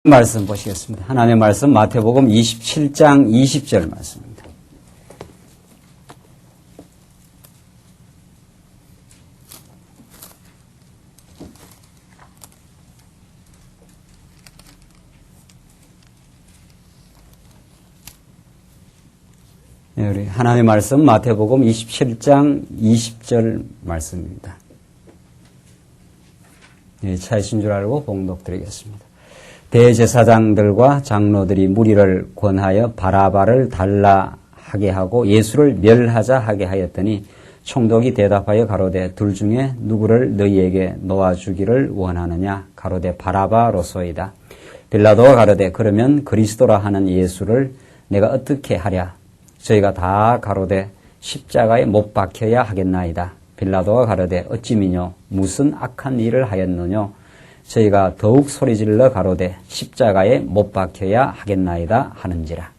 말씀 보시겠습니다. 하나님의 말씀 마태복음 27장 20절 말씀입니다. 네, 우리 하나님의 말씀 마태복음 27장 20절 말씀입니다. 네, 차이신 줄 알고 봉독드리겠습니다. 대제사장들과 장로들이 무리를 권하여 바라바를 달라 하게 하고 예수를 멸하자 하게 하였더니 총독이 대답하여 가로되 둘 중에 누구를 너희에게 놓아주기를 원하느냐 가로되 바라바로소이다. 빌라도가 가로되 그러면 그리스도라 하는 예수를 내가 어떻게 하랴. 저희가 다 가로되 십자가에 못 박혀야 하겠나이다. 빌라도가 가로되 어찌 미뇨 무슨 악한 일을 하였느뇨. 저희가 더욱 소리질러 가로되 십자가에 못 박혀야 하겠나이다 하는지라.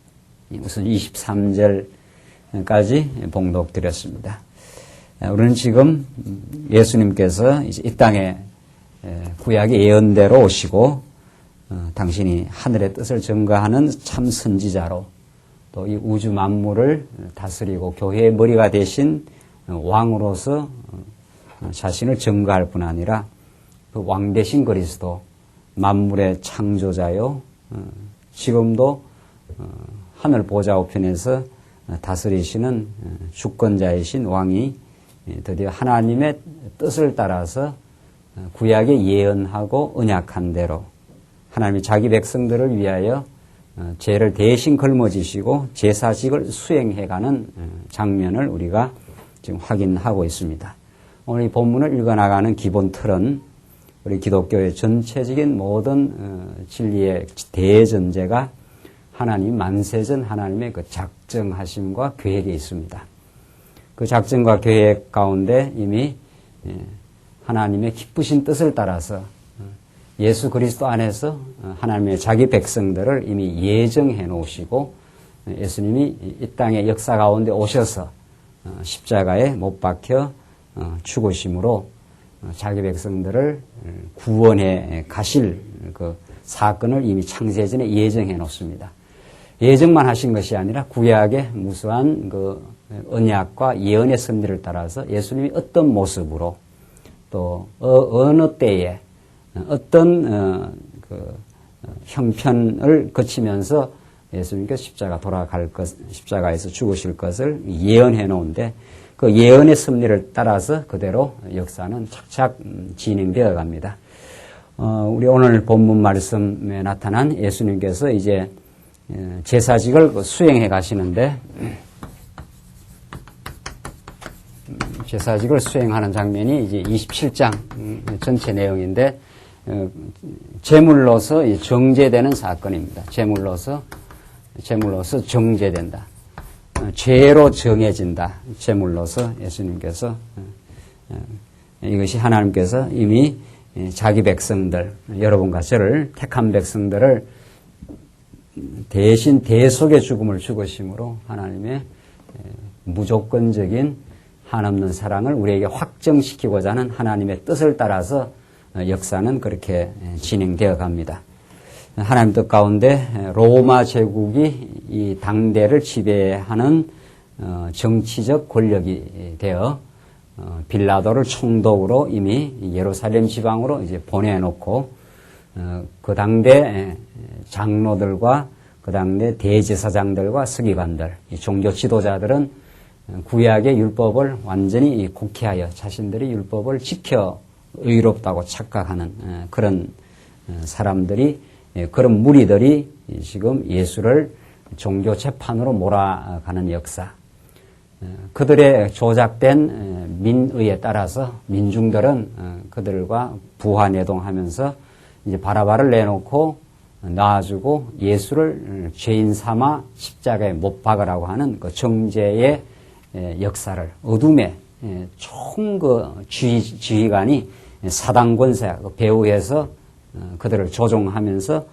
우선 23절까지 봉독드렸습니다. 우리는 지금 예수님께서 이제 이 땅에 구약의 예언대로 오시고 당신이 하늘의 뜻을 전가하는 참 선지자로 또 이 우주 만물을 다스리고 교회의 머리가 되신 왕으로서 자신을 전가할 뿐 아니라 그 왕 대신 그리스도 만물의 창조자요 지금도 하늘 보좌 우편에서 다스리시는 주권자이신 왕이 드디어 하나님의 뜻을 따라서 구약에 예언하고 언약한 대로 하나님이 자기 백성들을 위하여 죄를 대신 걸머지시고 제사직을 수행해가는 장면을 우리가 지금 확인하고 있습니다. 오늘 이 본문을 읽어나가는 기본 틀은 우리 기독교의 전체적인 모든 진리의 대전제가 하나님 만세전 하나님의 그 작정하심과 계획에 있습니다. 그 작정과 계획 가운데 이미 하나님의 기쁘신 뜻을 따라서 예수 그리스도 안에서 하나님의 자기 백성들을 이미 예정해 놓으시고 예수님이 이 땅의 역사 가운데 오셔서 십자가에 못 박혀 죽으심으로 자기 백성들을 구원해 가실 그 사건을 이미 창세전에 예정해 놓습니다. 예정만 하신 것이 아니라 구약의 무수한 그 언약과 예언의 섭리를 따라서 예수님이 어떤 모습으로 또 어느 때에 어떤 그 형편을 거치면서 예수님께서 십자가에서 죽으실 것을 예언해 놓은데 그 예언의 섭리를 따라서 그대로 역사는 착착 진행되어 갑니다. 우리 오늘 본문 말씀에 나타난 예수님께서 이제 제사직을 수행해 가시는데 제사직을 수행하는 장면이 이제 27장 전체 내용인데 제물로서 정죄되는 사건입니다. 제물로서 정죄된다. 죄로 정해진다. 제물로서 예수님께서 이것이 하나님께서 이미 자기 백성들 여러분과 저를 택한 백성들을 대신 대속의 죽음을 죽으심으로 하나님의 무조건적인 한없는 사랑을 우리에게 확정시키고자 하는 하나님의 뜻을 따라서 역사는 그렇게 진행되어 갑니다. 하나님 뜻 가운데 로마 제국이 이 당대를 지배하는 정치적 권력이 되어 빌라도를 총독으로 이미 예루살렘 지방으로 이제 보내놓고 그 당대 장로들과 그 당대 대제사장들과 서기관들, 종교 지도자들은 구약의 율법을 완전히 곡해하여 자신들이 율법을 지켜 의롭다고 착각하는 그런 사람들이 그런 무리들이 지금 예수를 종교 재판으로 몰아가는 역사. 그들의 조작된 민의에 따라서 민중들은 그들과 부하내동하면서 이제 바라바를 내놓고 놔주고 예수를 죄인 삼아 십자가에 못 박으라고 하는 그 정죄의 역사를 어둠의 총 그 지휘관이 사단 권세 배후에서 그들을 조종하면서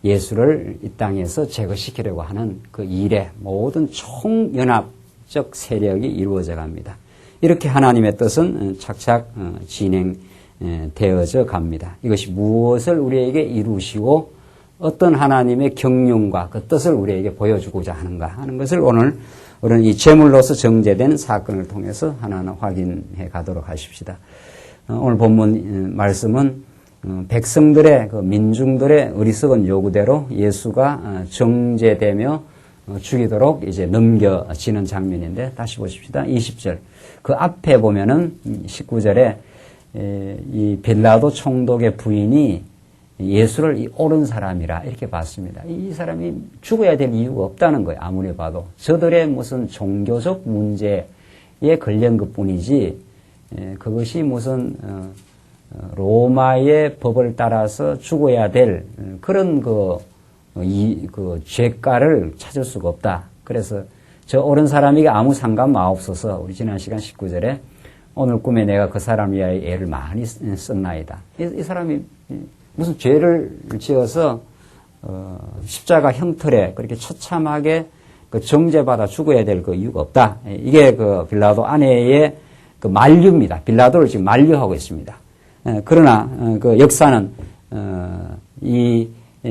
예수를 이 땅에서 제거시키려고 하는 그 일의 모든 총연합적 세력이 이루어져 갑니다. 이렇게 하나님의 뜻은 착착 진행되어 되어져 갑니다. 이것이 무엇을 우리에게 이루시고 어떤 하나님의 경륜과 그 뜻을 우리에게 보여주고자 하는가 하는 것을 오늘 우리는 이 제물로서 정제된 사건을 통해서 하나하나 확인해 가도록 하십시다. 오늘 본문 말씀은 백성들의 그 민중들의 어리석은 요구대로 예수가 정제되며 죽이도록 이제 넘겨지는 장면인데 다시 보십시다. 20절. 그 앞에 보면은 19절에 이 빌라도 총독의 부인이 예수를 이 옳은 사람이라 이렇게 봤습니다. 이 사람이 죽어야 될 이유가 없다는 거예요. 아무리 봐도. 저들의 무슨 종교적 문제에 걸린 것 뿐이지 그것이 무슨 로마의 법을 따라서 죽어야 될 그런 그 죄가를 찾을 수가 없다. 그래서 저 옳은 사람에게 아무 상관마옵소서. 우리 지난 시간 19절에 오늘 꿈에 내가 그 사람 위하여 애를 많이 썼나이다. 이 사람이 무슨 죄를 지어서 십자가 형틀에 그렇게 처참하게 그 정죄받아 죽어야 될 그 이유가 없다. 이게 그 빌라도 아내의 그 만류입니다. 빌라도를 지금 만류하고 있습니다. 그러나 그 역사는 이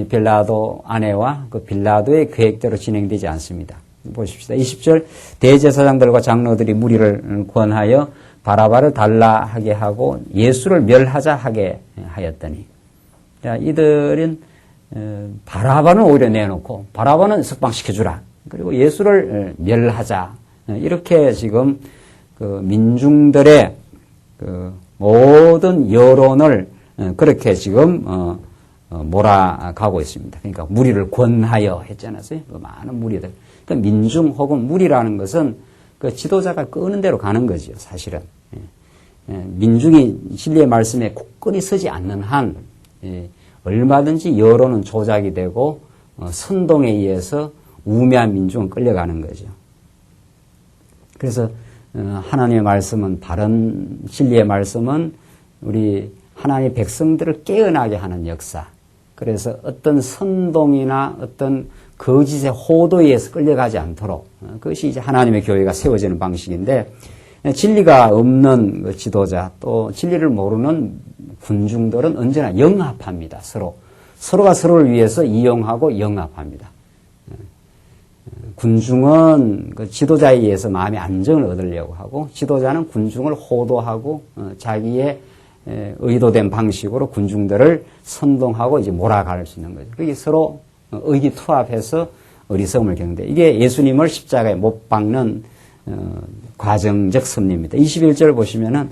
빌라도 아내와 그 빌라도의 계획대로 진행되지 않습니다. 보십시다. 20절 대제사장들과 장로들이 무리를 권하여 바라바를 달라하게 하고 예수를 멸하자 하게 하였더니 자, 이들은 바라바는 오히려 내놓고 바라바는 석방시켜주라. 그리고 예수를 멸하자. 이렇게 지금 그 민중들의 그 모든 여론을 그렇게 지금 몰아가고 있습니다. 그러니까 무리를 권하여 했잖아요. 그 많은 무리들. 그 민중 혹은 무리라는 것은 그 지도자가 끄는 대로 가는 거죠. 사실은. 민중이 진리의 말씀에 굳건히 서지 않는 한 얼마든지 여론은 조작이 되고 선동에 의해서 우매한 민중은 끌려가는 거죠. 그래서 하나님의 말씀은 바른 진리의 말씀은 우리 하나님의 백성들을 깨어나게 하는 역사. 그래서 어떤 선동이나 어떤 거짓의 호도에 의해서 끌려가지 않도록 그것이 이제 하나님의 교회가 세워지는 방식인데 진리가 없는 지도자 또 진리를 모르는 군중들은 언제나 영합합니다. 서로가 서로를 위해서 이용하고 영합합니다. 군중은 그 지도자에 의해서 마음의 안정을 얻으려고 하고 지도자는 군중을 호도하고 자기의 의도된 방식으로 군중들을 선동하고 이제 몰아갈 수 있는 거죠. 그게 서로 의기투합해서 어리석음을 겪는데 이게 예수님을 십자가에 못 박는 과정적 섭리입니다. 21절 보시면은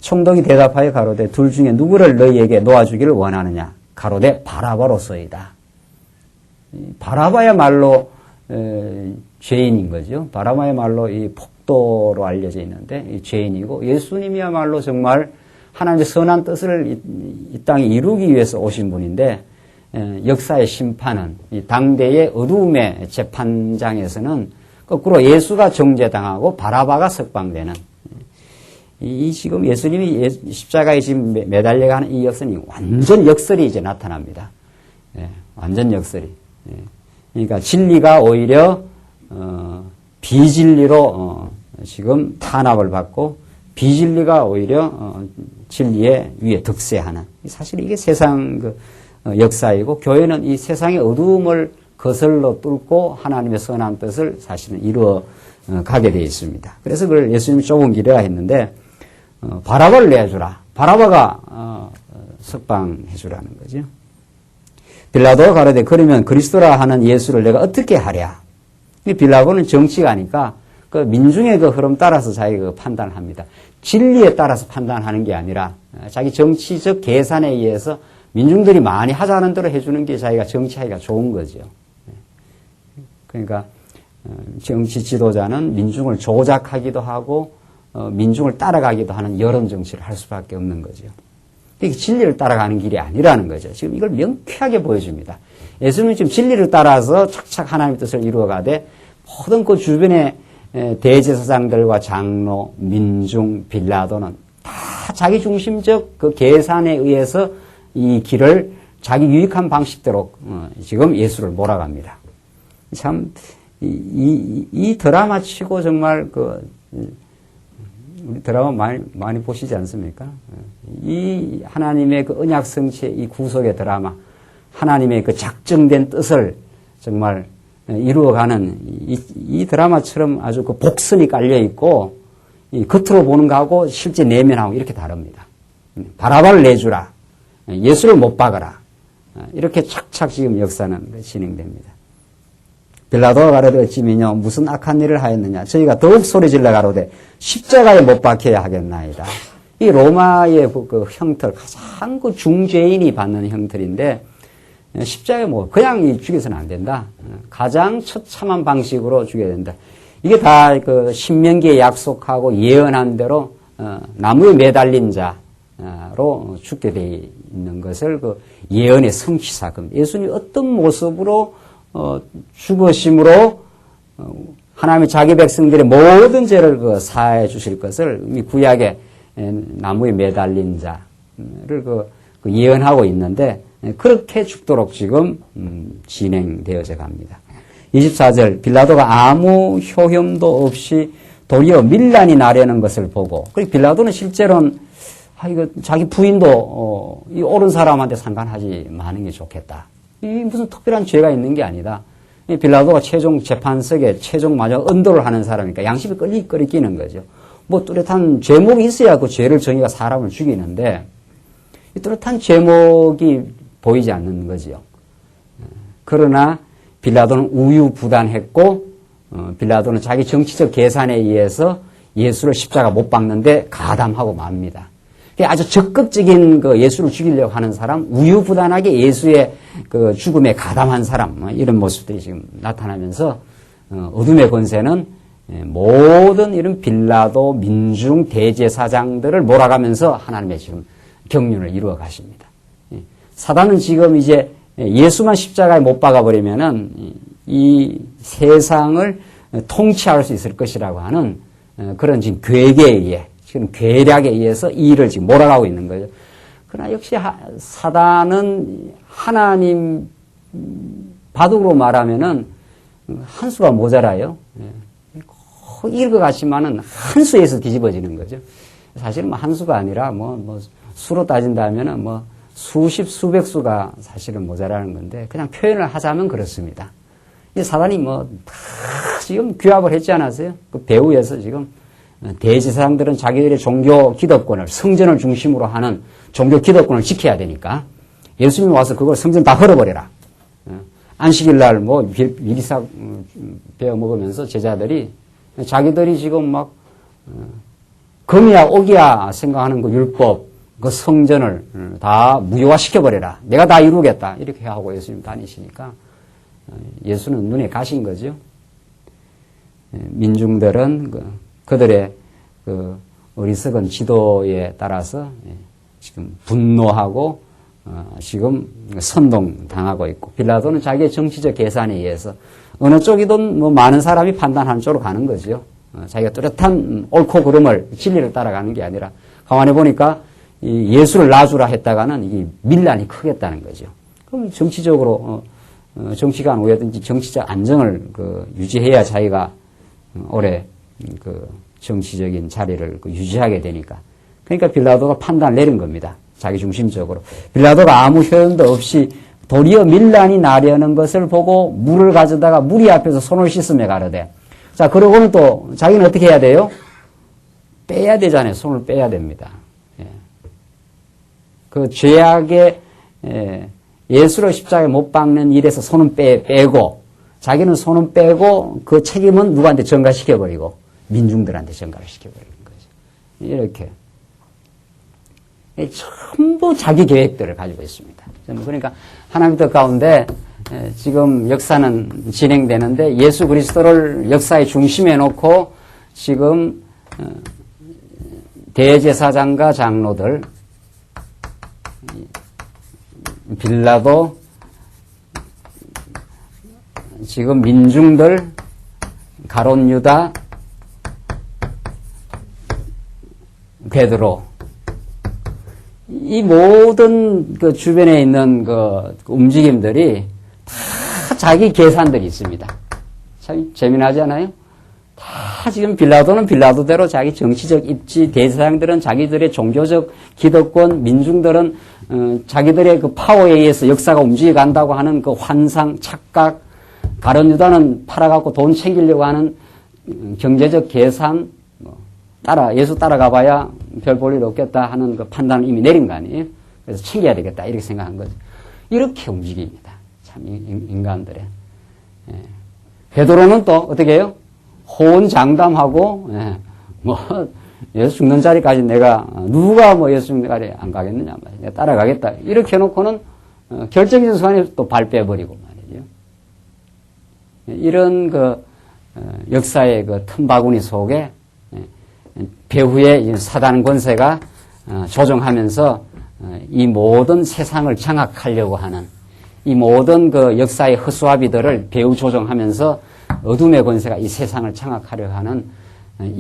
총독이 대답하여 가로되 둘 중에 누구를 너희에게 놓아주기를 원하느냐? 가로되 바라바로소이다. 바라바야말로 죄인인 거죠. 바라바야말로 이 폭도로 알려져 있는데 이 죄인이고 예수님이야말로 정말 하나님의 선한 뜻을 이 땅에 이루기 위해서 오신 분인데 역사의 심판은 이 당대의 어두움의 재판장에서는 거꾸로 예수가 정죄당하고 바라바가 석방되는 이 지금 예수님이 십자가에 지금 매달려가는 이 역설이 완전 역설이 이제 나타납니다. 완전 역설이. 그러니까 진리가 오히려 비진리로 지금 탄압을 받고 비진리가 오히려 진리의 위에 득세하는 사실 이게 세상 그 역사이고 교회는 이 세상의 어두움을 거슬러 뚫고 하나님의 선한 뜻을 사실은 이루어 가게 되어 있습니다. 그래서 그걸 예수님이 좁은 길이라 했는데 바라바를 내주라. 바라바가 석방해 주라는 거죠. 빌라도가 가로되 그러면 그리스도라 하는 예수를 내가 어떻게 하랴? 빌라도는 정치가 아니까 그 민중의 그 흐름 따라서 자기가 판단을 합니다. 진리에 따라서 판단하는 게 아니라 자기 정치적 계산에 의해서 민중들이 많이 하자는 대로 해주는 게 자기가 정치하기가 좋은 거죠. 그러니까 정치 지도자는 민중을 조작하기도 하고 민중을 따라가기도 하는 여론 정치를 할 수밖에 없는 거죠. 이게 진리를 따라가는 길이 아니라는 거죠. 지금 이걸 명쾌하게 보여줍니다. 예수님은 지금 진리를 따라서 착착 하나님의 뜻을 이루어가되 모든 그 주변의 대제사장들과 장로, 민중, 빌라도는 다 자기 중심적 그 계산에 의해서 이 길을 자기 유익한 방식대로 지금 예수를 몰아갑니다. 참 이 드라마 치고 정말 그 우리 드라마 많이 보시지 않습니까? 이 하나님의 그 언약 성취의 이 구속의 드라마, 하나님의 그 작정된 뜻을 정말 이루어가는 이 드라마처럼 아주 그 복선이 깔려 있고, 이 겉으로 보는 거하고 실제 내면하고 이렇게 다릅니다. 바라바를 내주라. 예수를 못 박아라. 이렇게 착착 지금 역사는 진행됩니다. 빌라도가 가로되 어찌미뇨 무슨 악한 일을 하였느냐. 저희가 더욱 소리질러 가로되 십자가에 못 박혀야 하겠나이다. 이 로마의 그 형틀, 가장 그 중죄인이 받는 형틀인데, 십자가에 뭐 그냥 죽여서는 안 된다. 가장 처참한 방식으로 죽여야 된다. 이게 다 그 신명기에 약속하고 예언한 대로 나무에 매달린 자로 죽게 돼 있는 것을 그 예언의 성취사건. 예수님이 어떤 모습으로 죽으심으로 하나님의 자기 백성들의 모든 죄를 그 사해 주실 것을 이미 구약에 나무에 매달린 자를 그 예언하고 있는데, 그렇게 죽도록 지금 진행되어져 갑니다. 24절 빌라도가 아무 효험도 없이 도리어 밀란이 나려는 것을 보고, 그리고 빌라도는 실제로는 이거 자기 부인도 이 옳은 사람한테 상관하지 마는 게 좋겠다. 이 무슨 특별한 죄가 있는 게 아니다. 이 빌라도가 최종 재판석에 최종 마지막 언도를 하는 사람이니까 양심이 끓이끼는 거죠. 뭐 뚜렷한 죄목이 있어야 그 죄를 정의가 사람을 죽이는데, 이 뚜렷한 죄목이 보이지 않는 거지요. 그러나 빌라도는 우유부단했고, 빌라도는 자기 정치적 계산에 의해서 예수를 십자가 못 박는데 가담하고 맙니다. 아주 적극적인 그 예수를 죽이려고 하는 사람, 우유부단하게 예수의 그 죽음에 가담한 사람, 이런 모습들이 지금 나타나면서 어둠의 권세는 모든 이런 빌라도, 민중, 대제사장들을 몰아가면서 하나님의 지금 경륜을 이루어 가십니다. 사단은 지금 이제 예수만 십자가에 못 박아버리면은 이 세상을 통치할 수 있을 것이라고 하는 그런 지금 계획에 의해, 지금 계략에 의해서 이 일을 지금 몰아가고 있는 거죠. 그러나 역시 사단은 하나님 바둑으로 말하면은 한 수가 모자라요. 이길 것 같지만은 한 수에서 뒤집어지는 거죠. 사실은 뭐 한 수가 아니라 뭐 수로 따진다면은 뭐 수십, 수백 수가 사실은 모자라는 건데, 그냥 표현을 하자면 그렇습니다. 이 사단이 뭐 다 지금 규합을 했지 않았어요? 그 배후에서 지금 대제사장들은 자기들의 종교 기득권을, 성전을 중심으로 하는 종교 기득권을 지켜야 되니까 예수님이 와서 그걸 성전 다 헐어버려라. 안식일 날 뭐 미리싹 베어 먹으면서 제자들이 자기들이 지금 막 금이야 옥이야 생각하는 그 율법, 그 성전을 다 무효화시켜버려라. 내가 다 이루겠다. 이렇게 하고 예수님 다니시니까 예수는 눈에 가신 거죠. 민중들은 그들의 그 어리석은 지도에 따라서 지금 분노하고 지금 선동당하고 있고, 빌라도는 자기의 정치적 계산에 의해서 어느 쪽이든 뭐 많은 사람이 판단하는 쪽으로 가는 거죠. 자기가 뚜렷한 옳고 그름을, 진리를 따라가는 게 아니라, 가만히 보니까 이 예수를 놔주라 했다가는 이 밀란이 크겠다는 거죠. 그럼 정치적으로 정치가 오해든지 정치적 안정을 유지해야 자기가 오래 정치적인 자리를 유지하게 되니까. 그러니까 빌라도가 판단을 내린 겁니다. 자기 중심적으로. 빌라도가 아무 효용도 없이 도리어 밀란이 나려는 것을 보고 물을 가져다가 무리 앞에서 손을 씻으며 가르되. 자, 그러고는 또 자기는 어떻게 해야 돼요? 빼야 되잖아요. 손을 빼야 됩니다. 그 죄악의 예수를 십자가에 못 박는 일에서 손은 빼고, 자기는 손은 빼고 그 책임은 누구한테 전가시켜버리고 민중들한테 전가를 시켜버리는 거죠. 이렇게 전부 자기 계획들을 가지고 있습니다. 그러니까 하나님 뜻 가운데 지금 역사는 진행되는데, 예수 그리스도를 역사의 중심에 놓고 지금 대제사장과 장로들, 빌라도, 지금 민중들, 가롯 유다, 베드로, 이 모든 그 주변에 있는 그 움직임들이 다 자기 계산들이 있습니다. 참 재미나지 않아요? 다 다 지금 빌라도는 빌라도대로 자기 정치적 입지, 대제사장들은 자기들의 종교적 기득권, 민중들은 자기들의 그 파워에 의해서 역사가 움직여간다고 하는 그 환상, 착각, 가룟 유다는 팔아갖고 돈 챙기려고 하는 경제적 계산, 예수 따라가봐야 별 볼 일 없겠다 하는 그 판단을 이미 내린 거 아니에요? 그래서 챙겨야 되겠다 이렇게 생각한 거죠. 이렇게 움직입니다. 참 인간들의. 예. 베드로는 또 어떻게 해요? 호언장담하고 예수 죽는 자리까지 내가 누가 예수 죽는 자리에 안 가겠느냐 말이에요. 내가 따라가겠다. 이렇게 해놓고는 결정적인 순간에 또 발 빼버리고 말이죠. 이런 그 역사의 그 틈바구니 속에 배후에 사단 권세가 조종하면서 이 모든 세상을 장악하려고 하는 이 모든 그 역사의 허수아비들을 배후 조종하면서 어둠의 권세가 이 세상을 장악하려 하는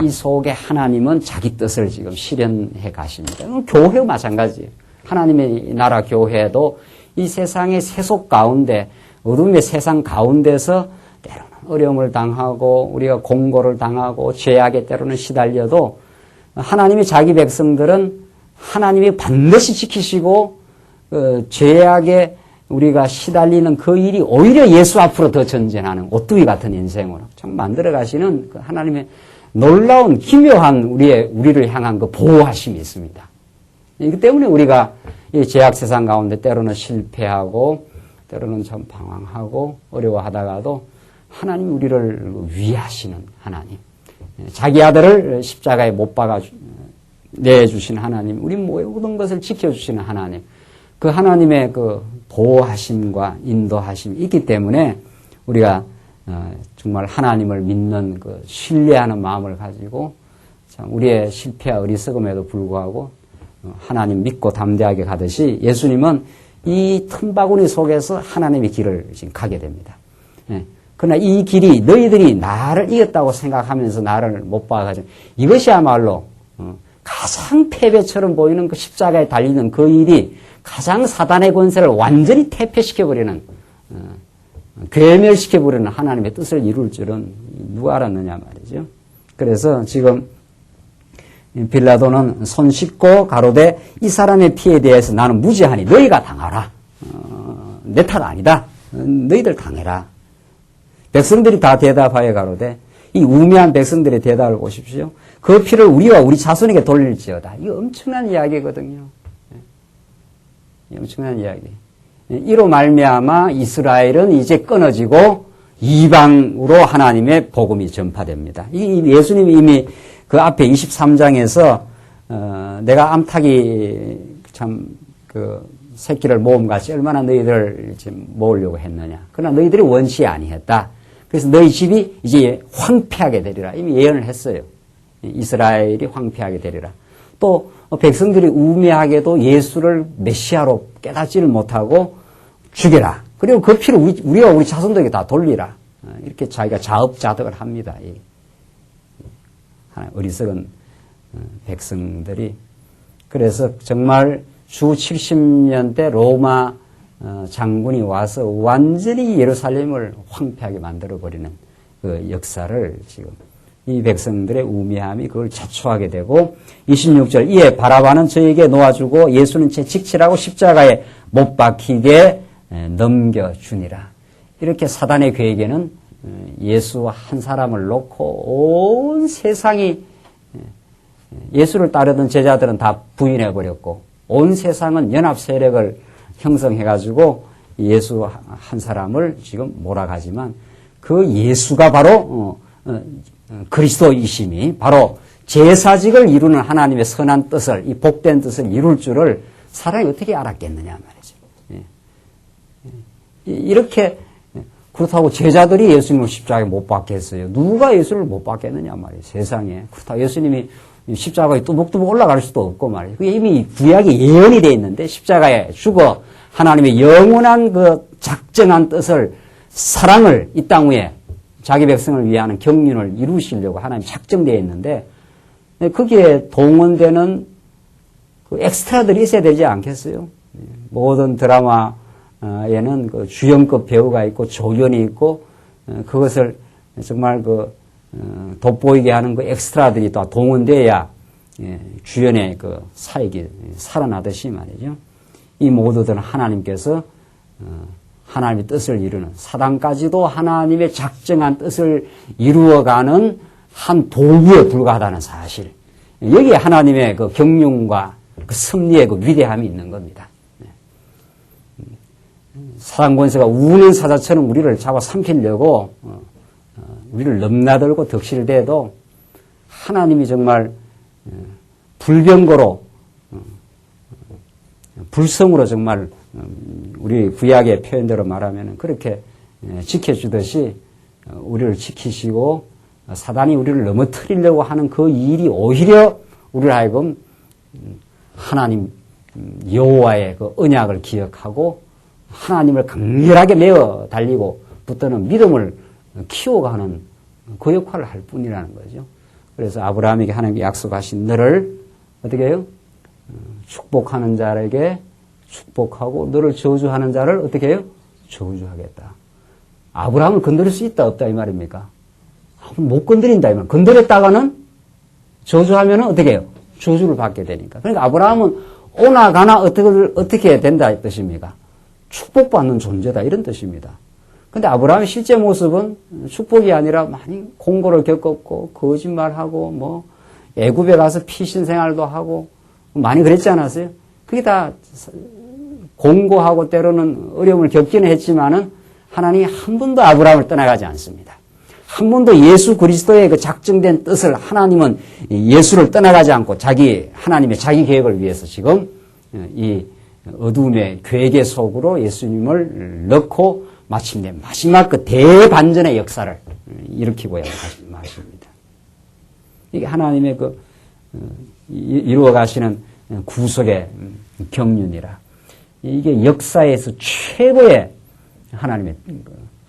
이 속에 하나님은 자기 뜻을 지금 실현해 가십니다. 교회도 마찬가지예요. 하나님의 나라 교회도 이 세상의 세속 가운데 어둠의 세상 가운데서 때로는 어려움을 당하고 우리가 공고를 당하고 죄악에 때로는 시달려도 하나님의 자기 백성들은 하나님이 반드시 지키시고 죄악에 우리가 시달리는 그 일이 오히려 예수 앞으로 더 전진하는 오뚜기 같은 인생으로 참 만들어 가시는 그 하나님의 놀라운 기묘한 우리를 향한 그 보호하심이 있습니다. 이기 때문에 우리가 이 죄악 세상 가운데 때로는 실패하고 때로는 참 방황하고 어려워하다가도 하나님 우리를 위하시는 하나님, 자기 아들을 십자가에 못 박아 내주신 하나님, 우리 모든 것을 지켜주시는 하나님, 그 하나님의 그 보호하심과 인도하심이 있기 때문에 우리가 정말 하나님을 믿는 그 신뢰하는 마음을 가지고 참 우리의 실패와 어리석음에도 불구하고 하나님 믿고 담대하게 가듯이 예수님은 이 틈바구니 속에서 하나님의 길을 지금 가게 됩니다. 그러나 이 길이 너희들이 나를 이겼다고 생각하면서 나를 못 봐가지고 이것이야말로 가장 패배처럼 보이는 그 십자가에 달리는 그 일이 가장 사단의 권세를 완전히 퇴폐시켜버리는 괴멸시켜버리는 하나님의 뜻을 이룰 줄은 누가 알았느냐 말이죠. 그래서 지금 빌라도는 손 씻고 가로되 이 사람의 피에 대해서 나는 무죄하니 너희가 당하라. 내 탓 아니다. 너희들 당해라. 백성들이 다 대답하여 가로되 이 우매한 백성들의 대답을 보십시오. 그 피를 우리와 우리 자손에게 돌릴지어다. 이거 엄청난 이야기거든요. 엄청난 이야기. 이로 말미암아 이스라엘은 이제 끊어지고 이방으로 하나님의 복음이 전파됩니다. 예수님이 이미 그 앞에 23장에서 내가 암탉이 참 그 새끼를 모음같이 얼마나 너희들을 지금 모으려고 했느냐. 그러나 너희들이 원치 아니했다. 그래서 너희 집이 이제 황폐하게 되리라. 이미 예언을 했어요. 이스라엘이 황폐하게 되리라. 또 백성들이 우매하게도 예수를 메시아로 깨닫지를 못하고 죽여라. 그리고 그 피를 우리와 우리 자손들에게 다 돌리라. 이렇게 자기가 자업자득을 합니다. 어리석은 백성들이. 그래서 정말 주 70년 때 로마 장군이 와서 완전히 예루살렘을 황폐하게 만들어버리는 그 역사를 지금 이 백성들의 우매함이 그걸 자초하게 되고 26절 이에 바라바는 저에게 놓아주고 예수는 제 직치라고 십자가에 못 박히게 넘겨주니라. 이렇게 사단의 계획에는 예수 한 사람을 놓고 온 세상이 예수를 따르던 제자들은 다 부인해버렸고 온 세상은 연합 세력을 형성해가지고 예수 한 사람을 지금 몰아가지만 그 예수가 바로 그리스도이심이 바로 제사직을 이루는 하나님의 선한 뜻을 이 복된 뜻을 이룰 줄을 사람이 어떻게 알았겠느냐 말이죠. 이렇게 그렇다고 제자들이 예수님을 십자가에 못 박겠어요. 누가 예수를 못 박겠느냐 말이에요. 세상에. 그렇다고 예수님이 십자가에 뚜벅뚜벅 올라갈 수도 없고 말이에요. 그게 이미 구약에 예언이 되어 있는데 십자가에 죽어 하나님의 영원한 그 작정한 뜻을 사랑을 이 땅 위에 자기 백성을 위하는 경륜을 이루시려고 하나님 작정되어 있는데 거기에 동원되는 그 엑스트라들이 있어야 되지 않겠어요? 모든 드라마에는 그 주연급 배우가 있고 조연이 있고 그것을 정말 그 돋보이게 하는 그 엑스트라들이 또 동원돼야 주연의 그 사역이 살아나듯이 말이죠. 이 모두들은 하나님께서 하나님의 뜻을 이루는, 사단까지도 하나님의 작정한 뜻을 이루어가는 한 도구에 불과하다는 사실. 여기에 하나님의 그 경륜과 그 섭리의 그 위대함이 있는 겁니다. 사단 권세가 우는 사자처럼 우리를 잡아삼키려고 우리를 넘나들고 덕실대도 하나님이 정말 불병거로 불성으로 정말 우리 구약의 표현대로 말하면 그렇게 지켜주듯이 우리를 지키시고 사단이 우리를 넘어뜨리려고 하는 그 일이 오히려 우리를 하여금 하나님 여호와의 그 언약을 기억하고 하나님을 강렬하게 메어 달리고 붙드는 믿음을 키워가는 그 역할을 할 뿐이라는 거죠. 그래서 아브라함에게 하나님께 약속하신 너를 어떻게 해요? 축복하는 자에게 축복하고 너를 저주하는 자를 어떻게 해요? 저주하겠다. 아브라함을 건드릴 수 있다 없다 이 말입니까? 못 건드린다 이 말. 건드렸다가는 저주하면은 어떻게 해요? 저주를 받게 되니까. 그러니까 아브라함은 오나 가나 어떻게 된다 이 뜻입니까? 축복받는 존재다 이런 뜻입니다. 근데 아브라함의 실제 모습은 축복이 아니라 많이 공고를 겪었고 거짓말하고 뭐 애굽에 가서 피신 생활도 하고 많이 그랬지 않았어요? 그게 다 공고하고 때로는 어려움을 겪기는 했지만은 하나님이 한 번도 아브라함을 떠나가지 않습니다. 한 번도 예수 그리스도의 그 작정된 뜻을 하나님은 예수를 떠나가지 않고 하나님의 자기 계획을 위해서 지금 이 어두움의 괴계 속으로 예수님을 넣고 마침내 마지막 그 대반전의 역사를 일으키고야 마십니다. 이게 하나님의 그 이루어 가시는 구속의 경륜이라. 이게 역사에서 최고의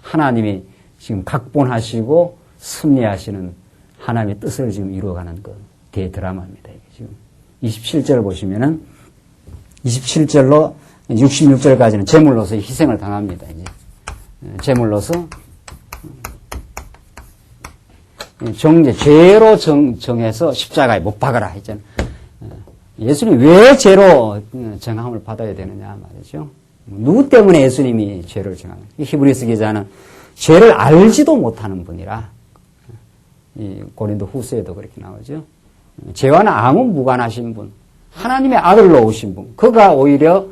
하나님이 지금 각본하시고 섭리하시는 하나님의 뜻을 지금 이루어가는 그 대드라마입니다. 이게 지금 27절 보시면은 27절로 66절까지는 제물로서 희생을 당합니다. 이제 제물로서 죄로 정해서 십자가에 못 박아라 했잖아요. 예수님이 왜 죄로 정함을 받아야 되느냐 말이죠. 누구 때문에 예수님이 죄를 정하느냐. 히브리서 기자는 죄를 알지도 못하는 분이라 이 고린도 후서에도 그렇게 나오죠. 죄와는 아무 무관하신 분, 하나님의 아들로 오신 분, 그가 오히려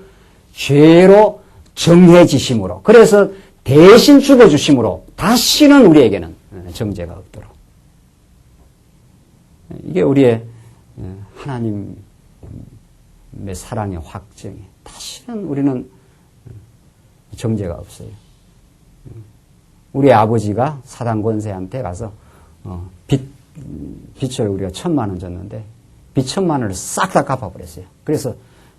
죄로 정해지심으로, 그래서 대신 죽어주심으로 다시는 우리에게는 정죄가 없도록. 이게 우리의 하나님의 사랑의 확정이. 다시는 우리는 정죄가 없어요. 우리 아버지가 사단 권세한테 가서 빚을 우리가 1,000만 원 줬는데 빚 1,000만 원을 싹 다 갚아버렸어요. 그래서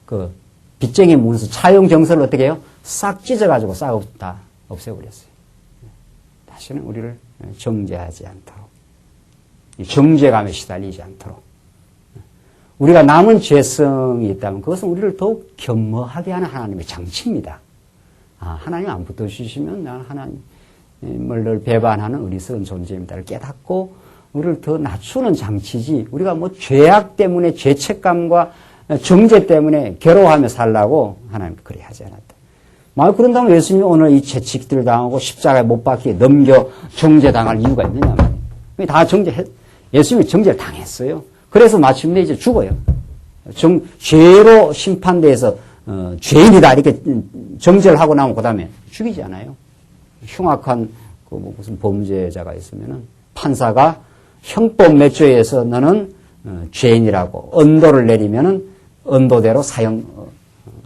그 빚쟁이 문서 차용 정서를 어떻게 해요? 싹 찢어가지고 싹 다 없애버렸어요. 다시는 우리를 정죄하지 않도록, 정죄감에 시달리지 않도록. 우리가 남은 죄성이 있다면 그것은 우리를 더욱 겸허하게 하는 하나님의 장치입니다. 하나님 안 붙어주시면 나는 하나님을 늘 배반하는 어리석은 존재입니다를 깨닫고 우리를 더 낮추는 장치지, 우리가 뭐 죄악 때문에 죄책감과 정죄 때문에 괴로워하며 살라고 하나님 그리 하지 않았다. 만약 그런다면 예수님이 오늘 이 채찍들 당하고 십자가에 못 박히게 넘겨 정죄당할 이유가 있느냐 말이에요. 다 예수님이 정죄를 당했어요. 그래서 마침내 이제 죽어요. 죄로 심판대에서 죄인이다 이렇게 정죄를 하고 나면 그 다음에 죽이지 않아요. 흉악한 무슨 범죄자가 있으면은 판사가 형법 몇 조에서 너는 죄인이라고 언도를 내리면은 언도대로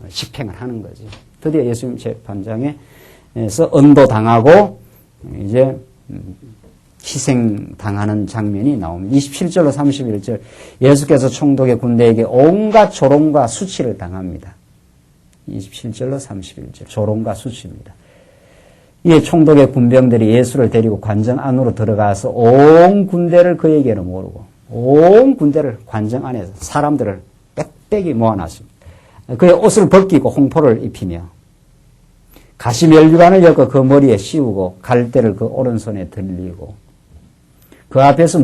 집행을 하는 거지. 드디어 예수님 재판장에서 언도당하고 이제 희생당하는 장면이 나옵니다. 27절로 31절 예수께서 총독의 군대에게 온갖 조롱과 수치를 당합니다. 27절로 31절 조롱과 수치입니다. 이에 총독의 군병들이 예수를 데리고 관정 안으로 들어가서 온 군대를 그에게로 모으고 온 군대를 관정 안에서 사람들을 빽빽이 모아놨습니다. 그의 옷을 벗기고 홍포를 입히며 가시멜류관을 엮어 그 머리에 씌우고 갈대를 그 오른손에 들리고 그 앞에서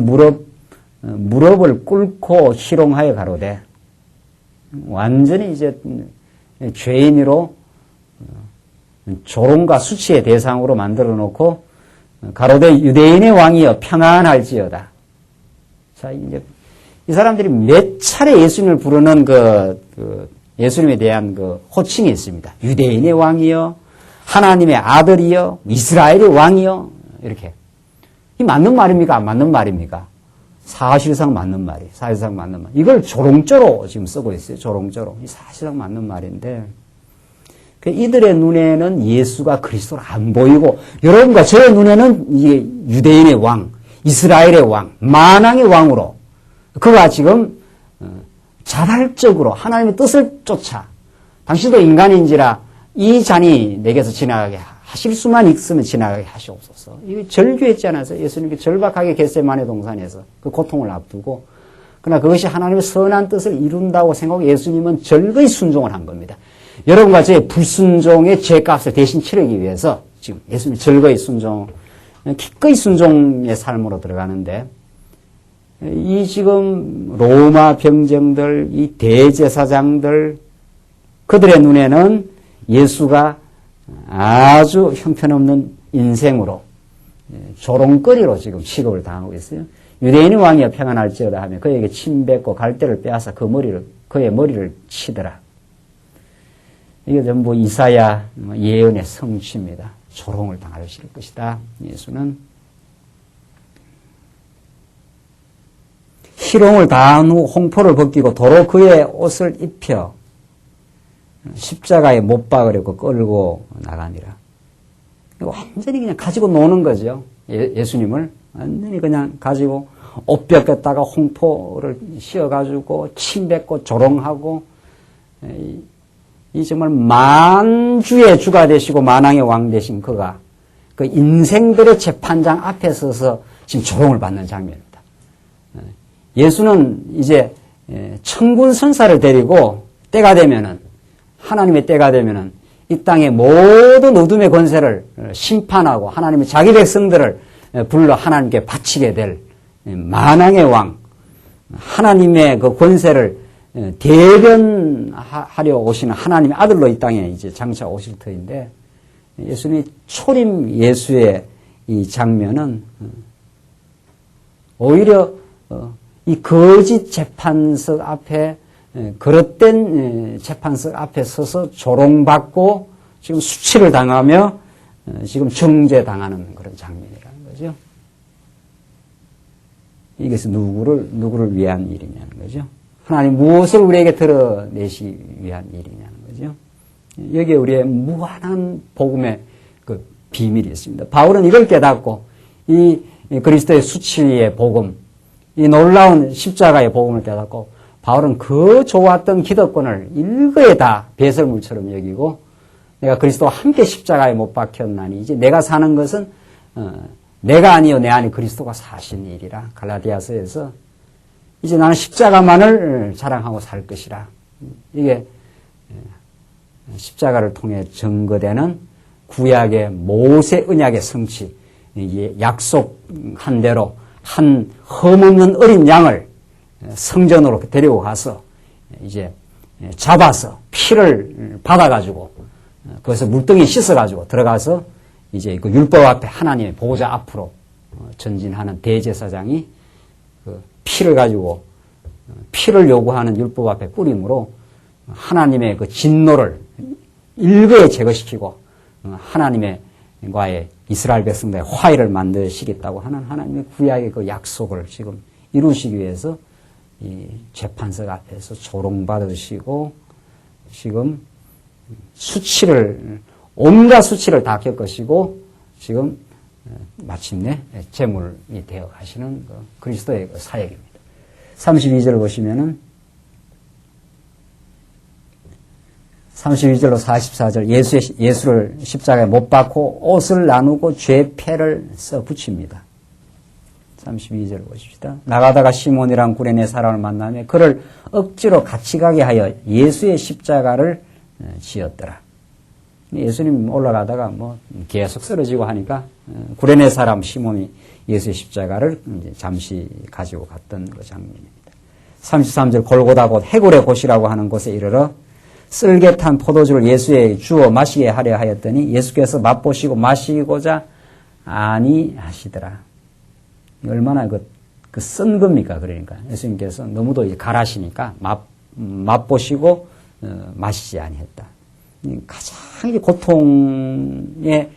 무릎을 꿇고 희롱하여 가로되 완전히 이제 죄인으로 조롱과 수치의 대상으로 만들어 놓고 가로되 유대인의 왕이여 평안할지어다. 자, 이제 이 사람들이 몇 차례 예수님을 부르는 예수님에 대한 호칭이 있습니다. 유대인의 왕이여, 하나님의 아들이여, 이스라엘의 왕이여, 이렇게. 이 맞는 말입니까? 안 맞는 말입니까? 사실상 맞는 말이에요. 사실상 맞는 말. 이걸 조롱조로 지금 쓰고 있어요. 조롱조로. 이 사실상 맞는 말인데, 이들의 눈에는 예수가 그리스도로 안 보이고, 여러분과 저의 눈에는 이게 유대인의 왕, 이스라엘의 왕, 만왕의 왕으로, 그가 지금 자발적으로 하나님의 뜻을 쫓아, 당신도 인간인지라 이 잔이 내게서 지나가게 하실 수만 있으면 지나가게 하시옵소서. 이게 절규했지 않아서 예수님께 절박하게 겟세마네 동산에서 그 고통을 앞두고, 그러나 그것이 하나님의 선한 뜻을 이룬다고 생각하고 예수님은 절거히 순종을 한 겁니다. 여러분과 저의 불순종의 죄값을 대신 치르기 위해서 지금 예수님이 절거히 순종, 기꺼이 순종의 삶으로 들어가는데, 이 지금 로마 병정들, 이 대제사장들, 그들의 눈에는 예수가 아주 형편없는 인생으로 조롱거리로 지금 취급을 당하고 있어요. 유대인의 왕이여 평안할지어다 하며 그에게 침 뱉고 갈대를 빼앗아 그의 머리를 치더라. 이게 전부 이사야 예언의 성취입니다. 조롱을 당하실 것이다. 예수는 희롱을 당한 후 홍포를 벗기고 도로 그의 옷을 입혀 십자가에 못 박으려고 끌고 나가니라. 완전히 그냥 가지고 노는 거죠. 예수님을 완전히 그냥 가지고 옷 벗겼다가 홍포를 씌워가지고 침 뱉고 조롱하고, 이 정말 만주의 주가 되시고 만왕의 왕 되신 그가 그 인생들의 재판장 앞에 서서 지금 조롱을 받는 장면입니다. 예수는 이제 천군 선사를 데리고 때가 되면은, 하나님의 때가 되면은 이 땅의 모든 어둠의 권세를 심판하고 하나님의 자기 백성들을 불러 하나님께 바치게 될 만왕의 왕, 하나님의 그 권세를 대변하려 오시는 하나님의 아들로 이 땅에 이제 장차 오실 터인데, 예수님이 초림 예수의 이 장면은 오히려 이 거짓 재판석 앞에, 그릇된 재판석 앞에 서서 조롱받고 지금 수치를 당하며 지금 정죄당하는 그런 장면이라는 거죠. 이것은 누구를 위한 일이냐는 거죠. 하나님 무엇을 우리에게 드러내시 위한 일이냐는 거죠. 여기에 우리의 무한한 복음의 그 비밀이 있습니다. 바울은 이걸 깨닫고 이 그리스도의 수치의 복음, 이 놀라운 십자가의 복음을 깨닫고 바울은 그 좋았던 기득권을 일거에 다 배설물처럼 여기고, 내가 그리스도와 함께 십자가에 못 박혔나니 이제 내가 사는 것은 내가 아니요 내 안에 그리스도가 사신 일이라. 갈라디아서에서 이제 나는 십자가만을 자랑하고 살 것이라. 이게 십자가를 통해 증거되는 구약의 모세 언약의 성취, 약속한 대로 한 흠없는 어린 양을 성전으로 데리고 가서 이제 잡아서 피를 받아가지고 거기서 물덩이 씻어가지고 들어가서 이제 그 율법 앞에 하나님의 보호자 앞으로 전진하는 대제사장이 그 피를 가지고 피를 요구하는 율법 앞에 뿌림으로 하나님의 그 진노를 일거에 제거시키고 하나님과의 이스라엘 백성들의 화해를 만드시겠다고 하는 하나님의 구약의 그 약속을 지금 이루시기 위해서 이 재판석 앞에서 조롱받으시고 지금 온갖 수치를 다 겪으시고 지금 마침내 제물이 되어 가시는 그 그리스도의 그 사역입니다. 32절을 보시면은 32절로 44절 예수를 십자가에 못 박고 옷을 나누고 죄패를 써 붙입니다. 32절 보십시다. 나가다가 시몬이란 구레네 사람을 만나며 그를 억지로 같이 가게 하여 예수의 십자가를 지었더라. 예수님 올라가다가 뭐 계속 쓰러지고 하니까 구레네 사람 시몬이 예수의 십자가를 이제 잠시 가지고 갔던 그 장면입니다. 33절 골고다 곧 해골의 곳이라고 하는 곳에 이르러 쓸개 탄 포도주를 예수에게 주어 마시게 하려 하였더니 예수께서 맛보시고 마시고자 아니하시더라. 얼마나 그 쓴 겁니까? 그러니까 예수님께서 너무도 이제 갈하시니까 맛보시고 마시지 아니했다. 가장 이제 고통의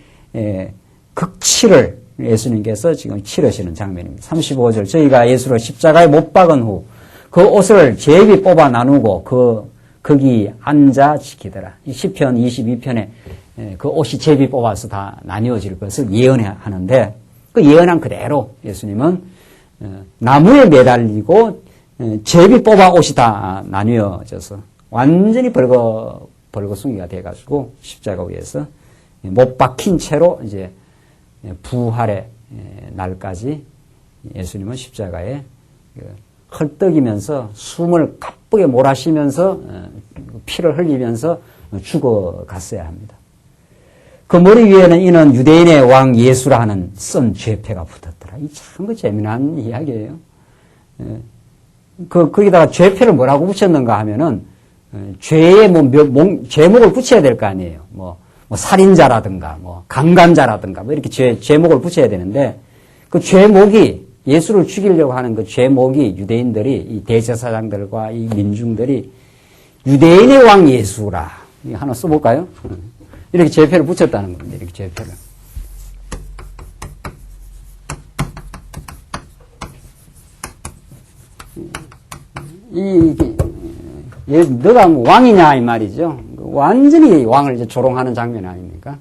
극치를 예수님께서 지금 치르시는 장면입니다. 35절 저희가 예수를 십자가에 못 박은 후 그 옷을 제비 뽑아 나누고 거기 앉아 지키더라. 시편 22편에 그 옷이 제비 뽑아서 다 나뉘어질 것을 예언하는데 그 예언한 그대로 예수님은 나무에 매달리고 제비 뽑아 옷이 다 나뉘어져서 완전히 벌거숭이가 돼가지고 십자가 위에서 못 박힌 채로 이제 부활의 날까지 예수님은 십자가에 헐떡이면서 숨을 가쁘게 몰아쉬면서 피를 흘리면서 죽어갔어야 합니다. 그 머리 위에는 이는 유대인의 왕 예수라 하는 쓴 죄패가 붙었더라. 이 참 그 재미난 이야기예요. 거기다가 죄패를 뭐라고 붙였는가 하면은 죄의 제목을 붙여야 될 거 아니에요. 뭐 살인자라든가 강간자라든가 이렇게 제목을 붙여야 되는데 그 제목이 예수를 죽이려고 하는 그 제목이 유대인들이 이 대제사장들과 이 민중들이 유대인의 왕 예수라. 하나 써볼까요? 이렇게 제패를 붙였다는 겁니다. 이렇게 제패를. 너가 왕이냐 이 말이죠. 완전히 왕을 이제 조롱하는 장면 아닙니까?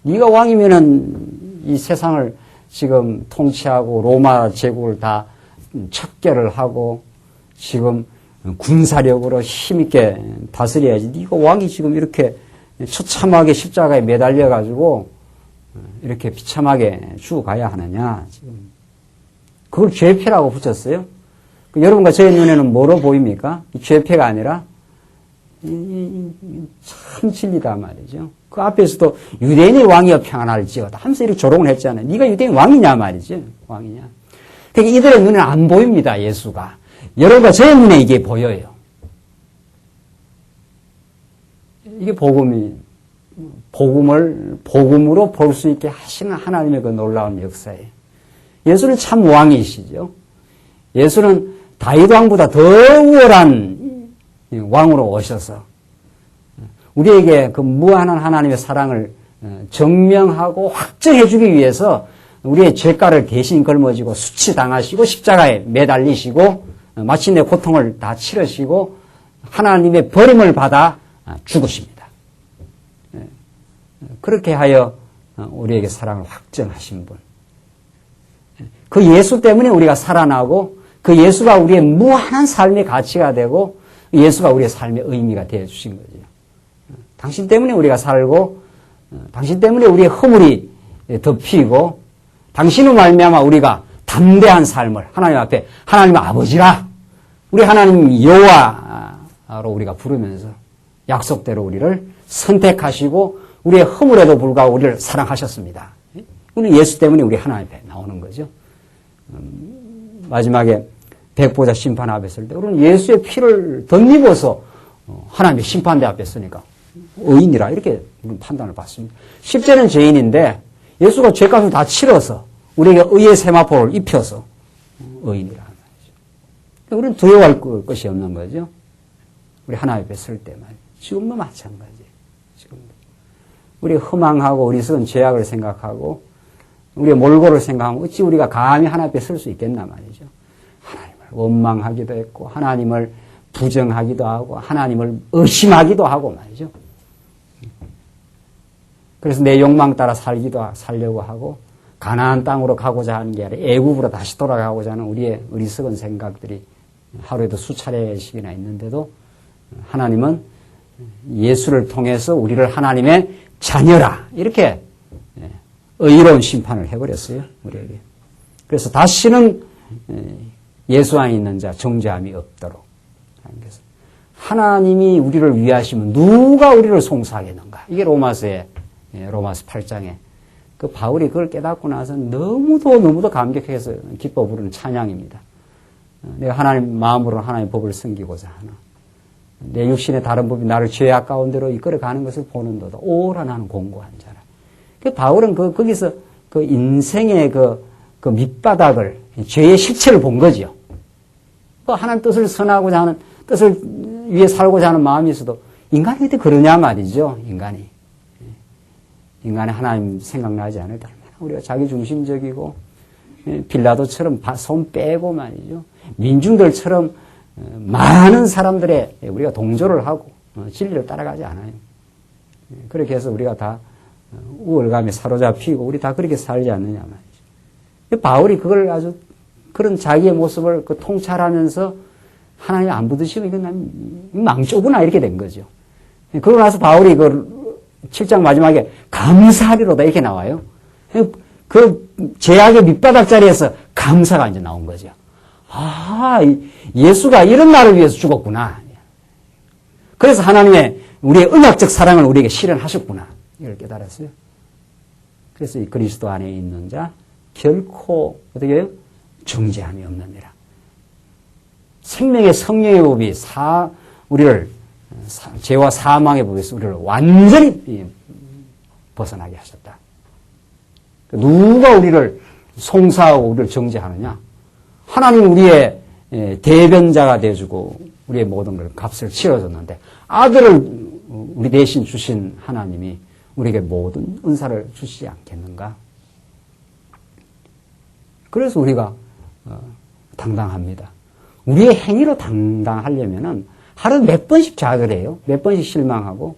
네가 왕이면은 이 세상을 지금 통치하고 로마 제국을 다 척결을 하고 지금 군사력으로 힘있게 다스려야지. 네가 왕이 지금 이렇게 처참하게 십자가에 매달려 가지고 이렇게 비참하게 죽어가야 하느냐. 지금 그걸 죄패라고 붙였어요. 여러분과 저의 눈에는 뭐로 보입니까? 이 죄패가 아니라 참 진리다 말이죠. 그 앞에서도 유대인의 왕이여 평안할지어다 하면서 이렇게 조롱을 했잖아요. 네가 유대인 왕이냐 말이죠. 왕이냐. 그러니까 이들의 눈에는 안 보입니다. 예수가. 여러분과 저의 눈에 이게 보여요. 이게 복음으로 볼 수 있게 하시는 하나님의 그 놀라운 역사예요. 예수는 참 왕이시죠. 예수는 다윗 왕보다 더 우월한 왕으로 오셔서 우리에게 그 무한한 하나님의 사랑을 증명하고 확증해 주기 위해서 우리의 죄가를 대신 걸머지고 수치당하시고 십자가에 매달리시고 마침내 고통을 다 치르시고 하나님의 버림을 받아 죽으십니다. 그렇게 하여 우리에게 사랑을 확증하신 분. 그 예수 때문에 우리가 살아나고 그 예수가 우리의 무한한 삶의 가치가 되고 예수가 우리의 삶의 의미가 되어 주신 거죠. 당신 때문에 우리가 살고 당신 때문에 우리의 허물이 덮이고 당신으로 말미암아 우리가 담대한 삶을 하나님 앞에 하나님 아버지라 우리 하나님 여호와로 우리가 부르면서 약속대로 우리를 선택하시고 우리의 허물에도 불구하고 우리를 사랑하셨습니다. 이거는 예수 때문에 우리 하나님 앞에 나오는 거죠. 마지막에 백보자 심판 앞에 설 때 우리는 예수의 피를 덧입어서 하나님의 심판대 앞에 서니까 의인이라 이렇게 판단을 받습니다. 십자는 죄인인데 예수가 죄값을 다 치러서 우리에게 의의 세마포를 입혀서 의인이라 하는 거죠. 우리는 두려워할 것이 없는 거죠. 우리 하나님 앞에 설 때 말이에요. 지금도 마찬가지예요. 지금도. 우리 허망하고 어리석은 죄악을 생각하고 우리의 몰골을 생각하면 어찌 우리가 감히 하나님 앞에 설 수 있겠나 말이죠. 하나님을 원망하기도 했고 하나님을 부정하기도 하고 하나님을 의심하기도 하고 말이죠. 그래서 내 욕망 따라 살려고 하고 가나안 땅으로 가고자 하는 게 아니라 애굽으로 다시 돌아가고자 하는 우리의 어리석은 생각들이 하루에도 수차례씩이나 있는데도 하나님은 예수를 통해서 우리를 하나님의 자녀라 이렇게 의로운 심판을 해버렸어요. 우리에게. 그래서 다시는 예수 안에 있는 자 정죄함이 없도록. 하나님이 우리를 위하시면 누가 우리를 송사하겠는가. 이게 로마서 8장의 그 바울이 그걸 깨닫고 나서 너무도 감격해서 기뻐 부르는 찬양입니다. 내가 하나님 마음으로 하나님의 법을 섬기고자 하나. 내 육신의 다른 법이 나를 죄악 가운데로 이끌어가는 것을 보는도다. 오라 나는 공고한 자라. 그 바울은 거기서 그 인생의 그 밑바닥을, 죄의 실체를 본 거죠. 하나님 뜻을 선하고자 하는, 뜻을 위해 살고자 하는 마음이 있어도 인간이 어떻게 그러냐 말이죠. 인간이 하나님 생각나지 않을 때 얼마나 우리가 자기중심적이고 빌라도처럼 손 빼고 말이죠. 민중들처럼 많은 사람들의 우리가 동조를 하고 진리를 따라가지 않아요. 그렇게 해서 우리가 다 우월감에 사로잡히고 우리 다 그렇게 살지 않느냐 말이죠. 바울이 그걸 아주 그런 자기의 모습을 통찰하면서 하나님 안 부드시고 이건 망조구나 이렇게 된 거죠. 그러고 나서 바울이 그 7장 마지막에 감사하리로다 이렇게 나와요. 그 죄악의 밑바닥 자리에서 감사가 이제 나온 거죠. 아, 예수가 이런 나를 위해서 죽었구나. 그래서 하나님의 우리의 언약적 사랑을 우리에게 실현하셨구나. 이걸 깨달았어요. 그래서 이 그리스도 안에 있는 자 결코 어떻게 해요? 정죄함이 없느니라. 생명의 성령의 법이 우리를 죄와 사망의 법에서 우리를 완전히 벗어나게 하셨다. 누가 우리를 송사하고 우리를 정죄하느냐? 하나님 우리의 대변자가 되어주고 우리의 모든 걸 값을 치러줬는데 아들을 우리 대신 주신 하나님이 우리에게 모든 은사를 주시지 않겠는가? 그래서 우리가 당당합니다. 우리의 행위로 당당하려면은 하루 몇 번씩 좌절해요. 몇 번씩 실망하고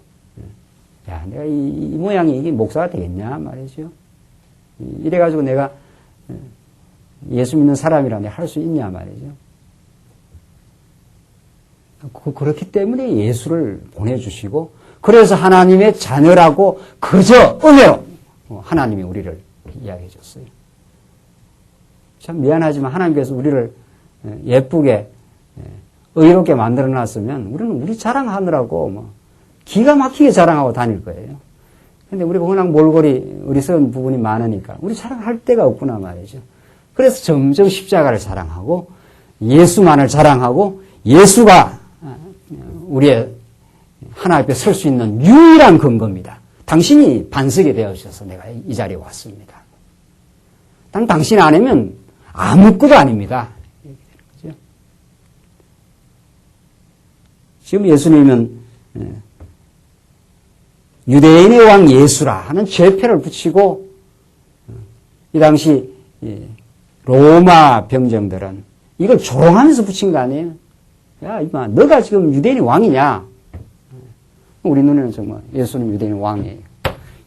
야 내가 이 모양이 이게 목사가 되겠냐 말이죠. 이래가지고 내가 예수 믿는 사람이라 내가 할 수 있냐 말이죠. 그렇기 때문에 예수를 보내주시고 그래서 하나님의 자녀라고 그저 은혜로 하나님이 우리를 이야기해 줬어요. 참 미안하지만 하나님께서 우리를 예쁘게 의롭게 만들어놨으면 우리는 우리 자랑하느라고 기가 막히게 자랑하고 다닐 거예요. 근데 우리가 워낙 몰골이 어리석은 부분이 많으니까 우리 자랑할 데가 없구나 말이죠. 그래서 점점 십자가를 자랑하고 예수만을 자랑하고 예수가 우리의 하나님 앞에 설 수 있는 유일한 근거입니다. 당신이 반석이 되어주셔서 내가 이 자리에 왔습니다. 당신 아니면 아무것도 아닙니다. 지금 예수님은 유대인의 왕 예수라 하는 죄표를 붙이고 이 당시 로마 병정들은 이걸 조롱하면서 붙인 거 아니에요? 야, 이마, 너가 지금 유대인의 왕이냐? 우리 눈에는 정말 예수는 유대인의 왕이에요.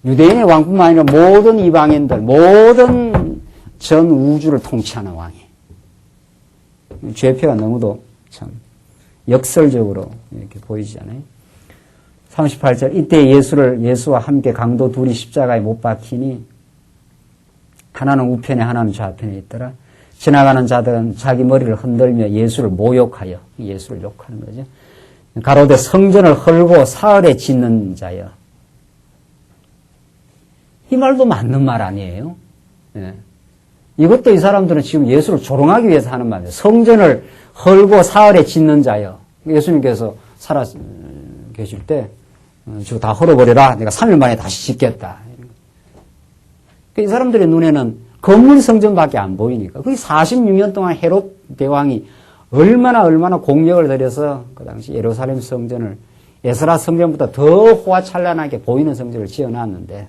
유대인의 왕뿐만 아니라 모든 이방인들, 모든 전 우주를 통치하는 왕이에요. 죄표가 너무도 참 역설적으로 이렇게 보이잖아요. 38절 이때 예수와 함께 강도 둘이 십자가에 못 박히니 하나는 우편에 하나는 좌편에 있더라. 지나가는 자들은 자기 머리를 흔들며 예수를 모욕하여 예수를 욕하는 거죠. 가로되 성전을 헐고 사흘에 짓는 자여. 이 말도 맞는 말 아니에요? 예. 이것도 이 사람들은 지금 예수를 조롱하기 위해서 하는 말이에요. 성전을 헐고 사흘에 짓는 자여. 예수님께서 살아 계실 때 저거 다 헐어버려라. 내가 3일 만에 다시 짓겠다. 이 사람들의 눈에는 건물 성전밖에 안 보이니까. 그게 46년 동안 헤롯 대왕이 얼마나 공력을 들여서 그 당시 예루살렘 성전을 에스라 성전보다 더 호화찬란하게 보이는 성전을 지어놨는데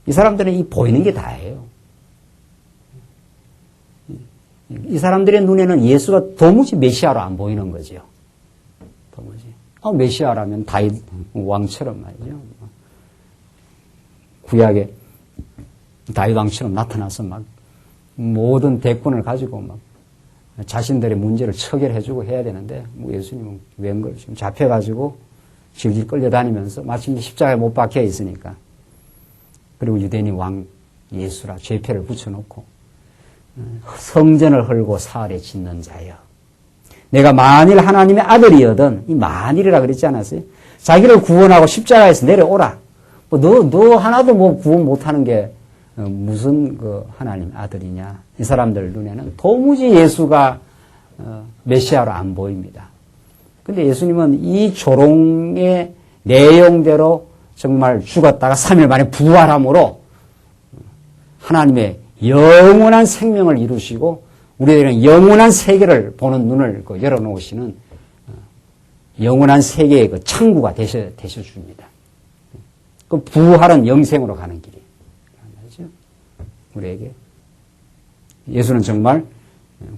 이 사람들은 이 보이는 게 다예요. 이 사람들의 눈에는 예수가 도무지 메시아로 안 보이는 거죠. 도무지. 메시아라면 다윗 왕처럼 말이죠. 구약에 다윗 왕처럼 나타나서 막 모든 대권을 가지고 막 자신들의 문제를 처결해주고 해야 되는데 예수님은 웬걸 지금 잡혀가지고 질질 끌려다니면서 마침 십자가에 못 박혀 있으니까 그리고 유대인이 왕 예수라 죄표를 붙여놓고 성전을 헐고 사흘에 짓는 자여. 내가 만일 하나님의 아들이거든 이 만일이라 그랬지 않았어요? 자기를 구원하고 십자가에서 내려오라. 너 하나도 구원 못하는 게 무슨 그 하나님 아들이냐. 이 사람들 눈에는 도무지 예수가 메시아로 안 보입니다. 근데 예수님은 이 조롱의 내용대로 정말 죽었다가 3일 만에 부활함으로 하나님의 영원한 생명을 이루시고 우리들은 영원한 세계를 보는 눈을 열어놓으시는 영원한 세계의 그 창구가 되셔줍니다. 그 부활은 영생으로 가는 길이에요. 우리에게. 예수는 정말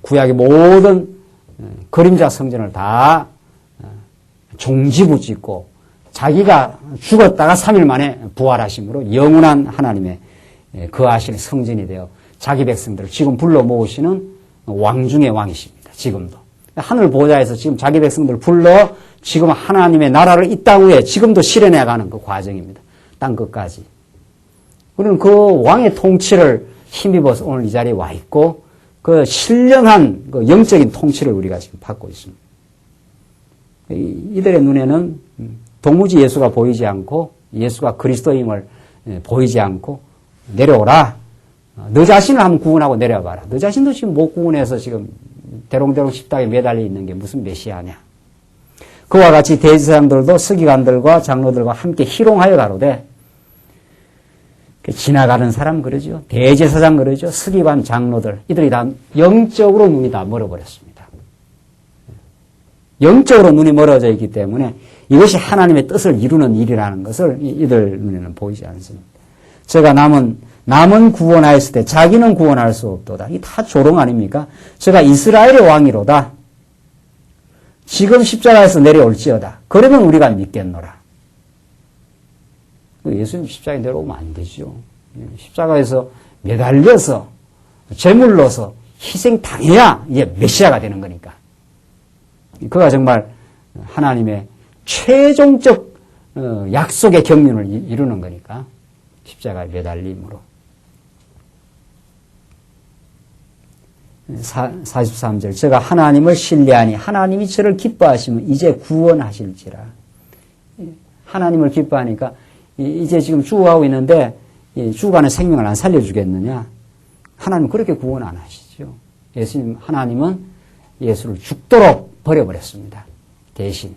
구약의 모든 그림자 성전을 다 종지부짓고 자기가 죽었다가 3일 만에 부활하심으로 영원한 하나님의 거하시는 성전이 되어 자기 백성들을 지금 불러 모으시는 왕 중의 왕이십니다. 지금도. 하늘 보좌에서 지금 자기 백성들을 불러 지금 하나님의 나라를 이 땅 위에 지금도 실현해가는 그 과정입니다. 땅 끝까지. 우리는 그 왕의 통치를 힘입어서 오늘 이 자리에 와 있고 그 신령한 그 영적인 통치를 우리가 지금 받고 있습니다. 이들의 눈에는 도무지 예수가 보이지 않고 예수가 그리스도임을 보이지 않고 내려오라. 너 자신을 한번 구원하고 내려와봐라. 너 자신도 지금 못 구원해서 지금 대롱대롱 십자가에 매달려 있는 게 무슨 메시아냐. 그와 같이 대제사장들도 서기관들과 장로들과 함께 희롱하여 가로되 지나가는 사람 그러죠. 대제사장 그러죠. 서기관 장로들 이들이 다 영적으로 눈이 다 멀어버렸습니다. 영적으로 눈이 멀어져 있기 때문에 이것이 하나님의 뜻을 이루는 일이라는 것을 이들 눈에는 보이지 않습니다. 제가 남은 구원하였을 때 자기는 구원할 수 없도다. 이 다 조롱 아닙니까? 제가 이스라엘의 왕이로다. 지금 십자가에서 내려올지어다. 그러면 우리가 믿겠노라. 예수님 십자가에 내려오면 안 되죠. 십자가에서 매달려서 제물로서 희생당해야 이제 메시아가 되는 거니까. 그가 정말 하나님의 최종적 약속의 경륜을 이루는 거니까 십자가에 매달림으로. 43절 제가 하나님을 신뢰하니 하나님이 저를 기뻐하시면 이제 구원하실지라. 하나님을 기뻐하니까 이제 지금 죽어가고 있는데 죽어가는 생명을 안 살려주겠느냐. 하나님 그렇게 구원 안 하시죠. 하나님은 예수를 죽도록 버려버렸습니다. 대신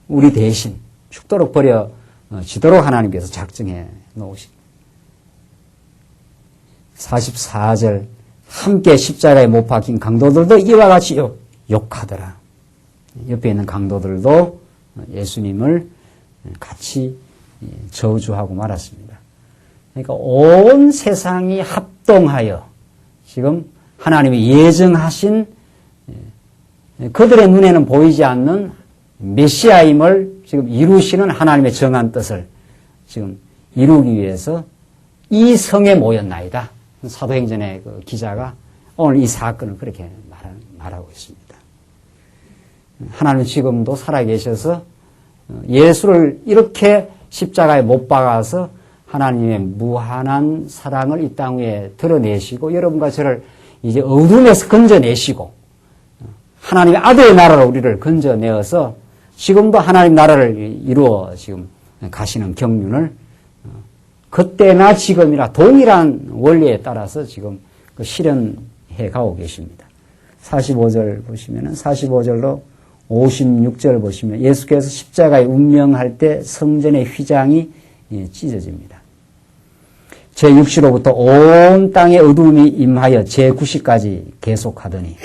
우리 대신 죽도록 버려지도록 하나님께서 작정해 놓으신 44절 함께 십자가에 못 박힌 강도들도 이와 같이 욕하더라. 옆에 있는 강도들도 예수님을 같이 저주하고 말았습니다. 그러니까 온 세상이 합동하여 지금 하나님이 예정하신 그들의 눈에는 보이지 않는 메시아임을 지금 이루시는 하나님의 정한 뜻을 지금 이루기 위해서 이 성에 모였나이다. 사도행전의 그 기자가 오늘 이 사건을 그렇게 말하고 있습니다. 하나님은 지금도 살아계셔서 예수를 이렇게 십자가에 못 박아서 하나님의 무한한 사랑을 이 땅 위에 드러내시고 여러분과 저를 이제 어둠에서 건져내시고 하나님의 아들의 나라로 우리를 건져내어서 지금도 하나님 나라를 이루어 지금 가시는 경륜을 그때나 지금이나 동일한 원리에 따라서 지금 그 실현해 가고 계십니다. 45절 보시면은 45절로 56절 보시면 예수께서 십자가에 운명할 때 성전의 휘장이 찢어집니다. 제6시로부터 온 땅에 어둠이 임하여 제9시까지 계속하더니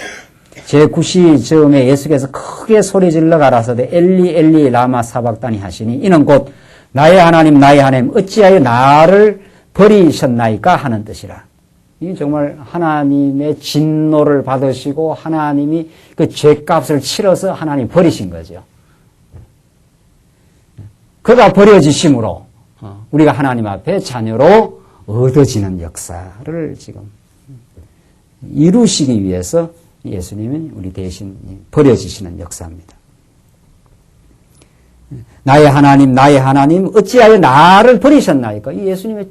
제9시 즈음에 예수께서 크게 소리질러 가라사대 엘리 엘리 라마 사박다니 하시니 이는 곧 나의 하나님 어찌하여 나를 버리셨나이까 하는 뜻이라. 이 정말 하나님의 진노를 받으시고 하나님이 그 죄값을 치러서 하나님 버리신 거죠. 그가 버려지심으로 우리가 하나님 앞에 자녀로 얻어지는 역사를 지금 이루시기 위해서 예수님은 우리 대신 버려지시는 역사입니다. 나의 하나님 어찌하여 나를 버리셨나이까. 이 예수님의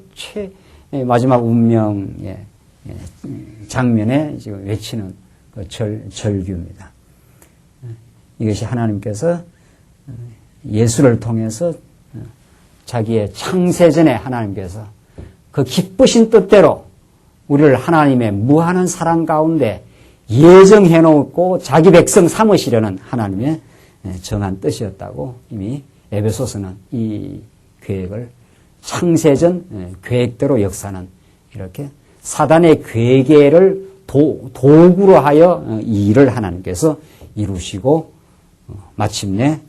마지막 운명의 장면에 지금 외치는 그 절규입니다. 이것이 하나님께서 예수를 통해서 자기의 창세 전에 하나님께서 그 기쁘신 뜻대로 우리를 하나님의 무한한 사랑 가운데 예정해 놓고 자기 백성 삼으시려는 하나님의 정한 뜻이었다고 이미 에베소서는 이 계획을 창세전 계획대로 역사는 이렇게 사단의 괴계를 도구로 하여 이 일을 하나님께서 이루시고 마침내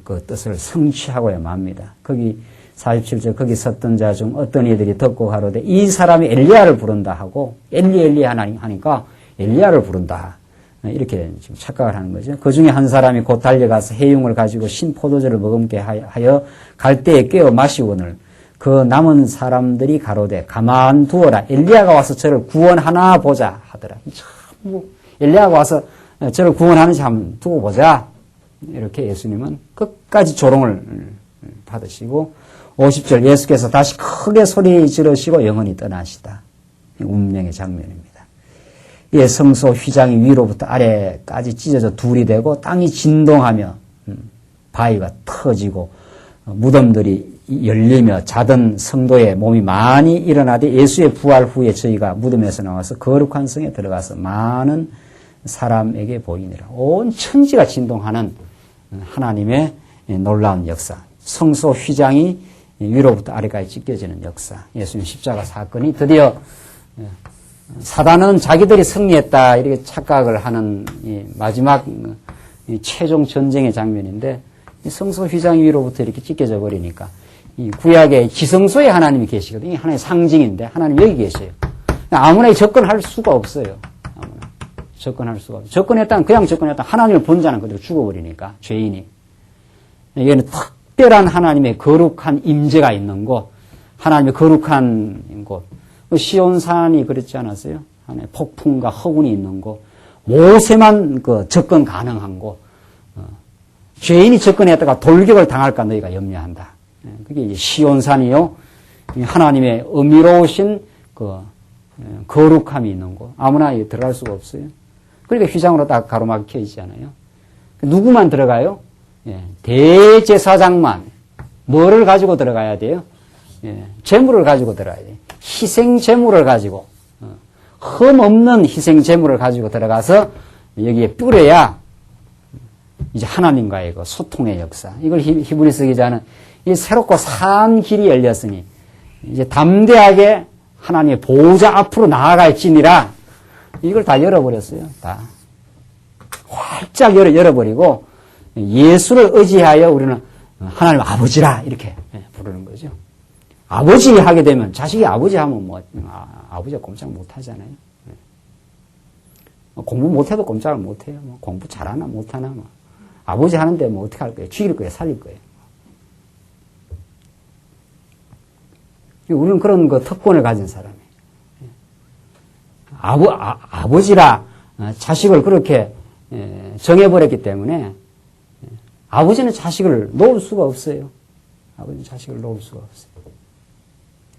그 뜻을 성취하고야 맙니다. 거기 47절 거기 섰던 자 중 어떤 이들이 듣고 가로되 이 사람이 엘리야를 부른다 하고 엘리 하나님 하니까 엘리야를 부른다. 이렇게 지금 착각을 하는 거죠. 그 중에 한 사람이 곧 달려가서 해융을 가지고 신 포도주를 머금게 하여 갈대에 깨어 마시거늘 그 남은 사람들이 가로되 가만두어라. 엘리야가 와서 저를 구원하나 보자 하더라. 참 엘리야가 와서 저를 구원하는지 한번 두고 보자. 이렇게 예수님은 끝까지 조롱을 받으시고 50절 예수께서 다시 크게 소리 지르시고 영원히 떠나시다. 운명의 장면입니다. 이 성소 휘장이 위로부터 아래까지 찢어져 둘이 되고 땅이 진동하며 바위가 터지고 무덤들이 열리며 자던 성도의 몸이 많이 일어나되 예수의 부활 후에 저희가 무덤에서 나와서 거룩한 성에 들어가서 많은 사람에게 보이니라. 온 천지가 진동하는 하나님의 놀라운 역사. 성소 휘장이 위로부터 아래까지 찢겨지는 역사. 예수님 십자가 사건이 드디어 사단은 자기들이 승리했다 이렇게 착각을 하는 이 마지막 이 최종 전쟁의 장면인데 이 성소 휘장 위로부터 이렇게 찢겨져 버리니까 이 구약의 지성소에 하나님이 계시거든요. 하나님의 상징인데 하나님 여기 계셔요. 아무나 접근할 수가 없어요. 아무나 접근할 수가 없어요. 접근했다면 그냥 접근했다 하나님을 본 자는 그대로 죽어버리니까 죄인이. 이게는 특별한 하나님의 거룩한 임재가 있는 곳, 하나님의 거룩한 곳. 시온산이 그렇지 않았어요? 하나님의 폭풍과 허군이 있는 곳, 모세만 접근 가능한 곳. 죄인이 접근했다가 돌격을 당할까 너희가 염려한다. 그게 이제 시온산이요. 하나님의 은밀로우신 거룩함이 있는 곳. 아무나 들어갈 수가 없어요. 그러니까 휘장으로 딱 가로막혀 있잖아요. 누구만 들어가요? 대제사장만. 뭐를 가지고 들어가야 돼요? 재물을 가지고 들어가야 돼요. 희생 제물을 가지고, 흠 없는 희생 제물을 가지고 들어가서 여기에 뿌려야 이제 하나님과의 그 소통의 역사. 이걸 히브리서 기자는 이 새롭고 산 길이 열렸으니 이제 담대하게 하나님의 보호자 앞으로 나아갈지니라. 이걸 다 열어버렸어요. 다 활짝 열어버리고 예수를 의지하여 우리는 하나님 아버지라 이렇게 부르는 거죠. 아버지 하게 되면 자식이 아버지 하면 뭐 아버지가 꼼짝 못 하잖아요. 공부 못해도 꼼짝을 못해요. 뭐 공부 잘하나 못하나 뭐 아버지 하는데 뭐 어떻게 할 거예요? 죽일 거예요? 살릴 거예요? 우리는 그런 특권을 가진 사람이에요. 아버지라 자식을 그렇게 정해버렸기 때문에 아버지는 자식을 놓을 수가 없어요. 아버지는 자식을 놓을 수가 없어요.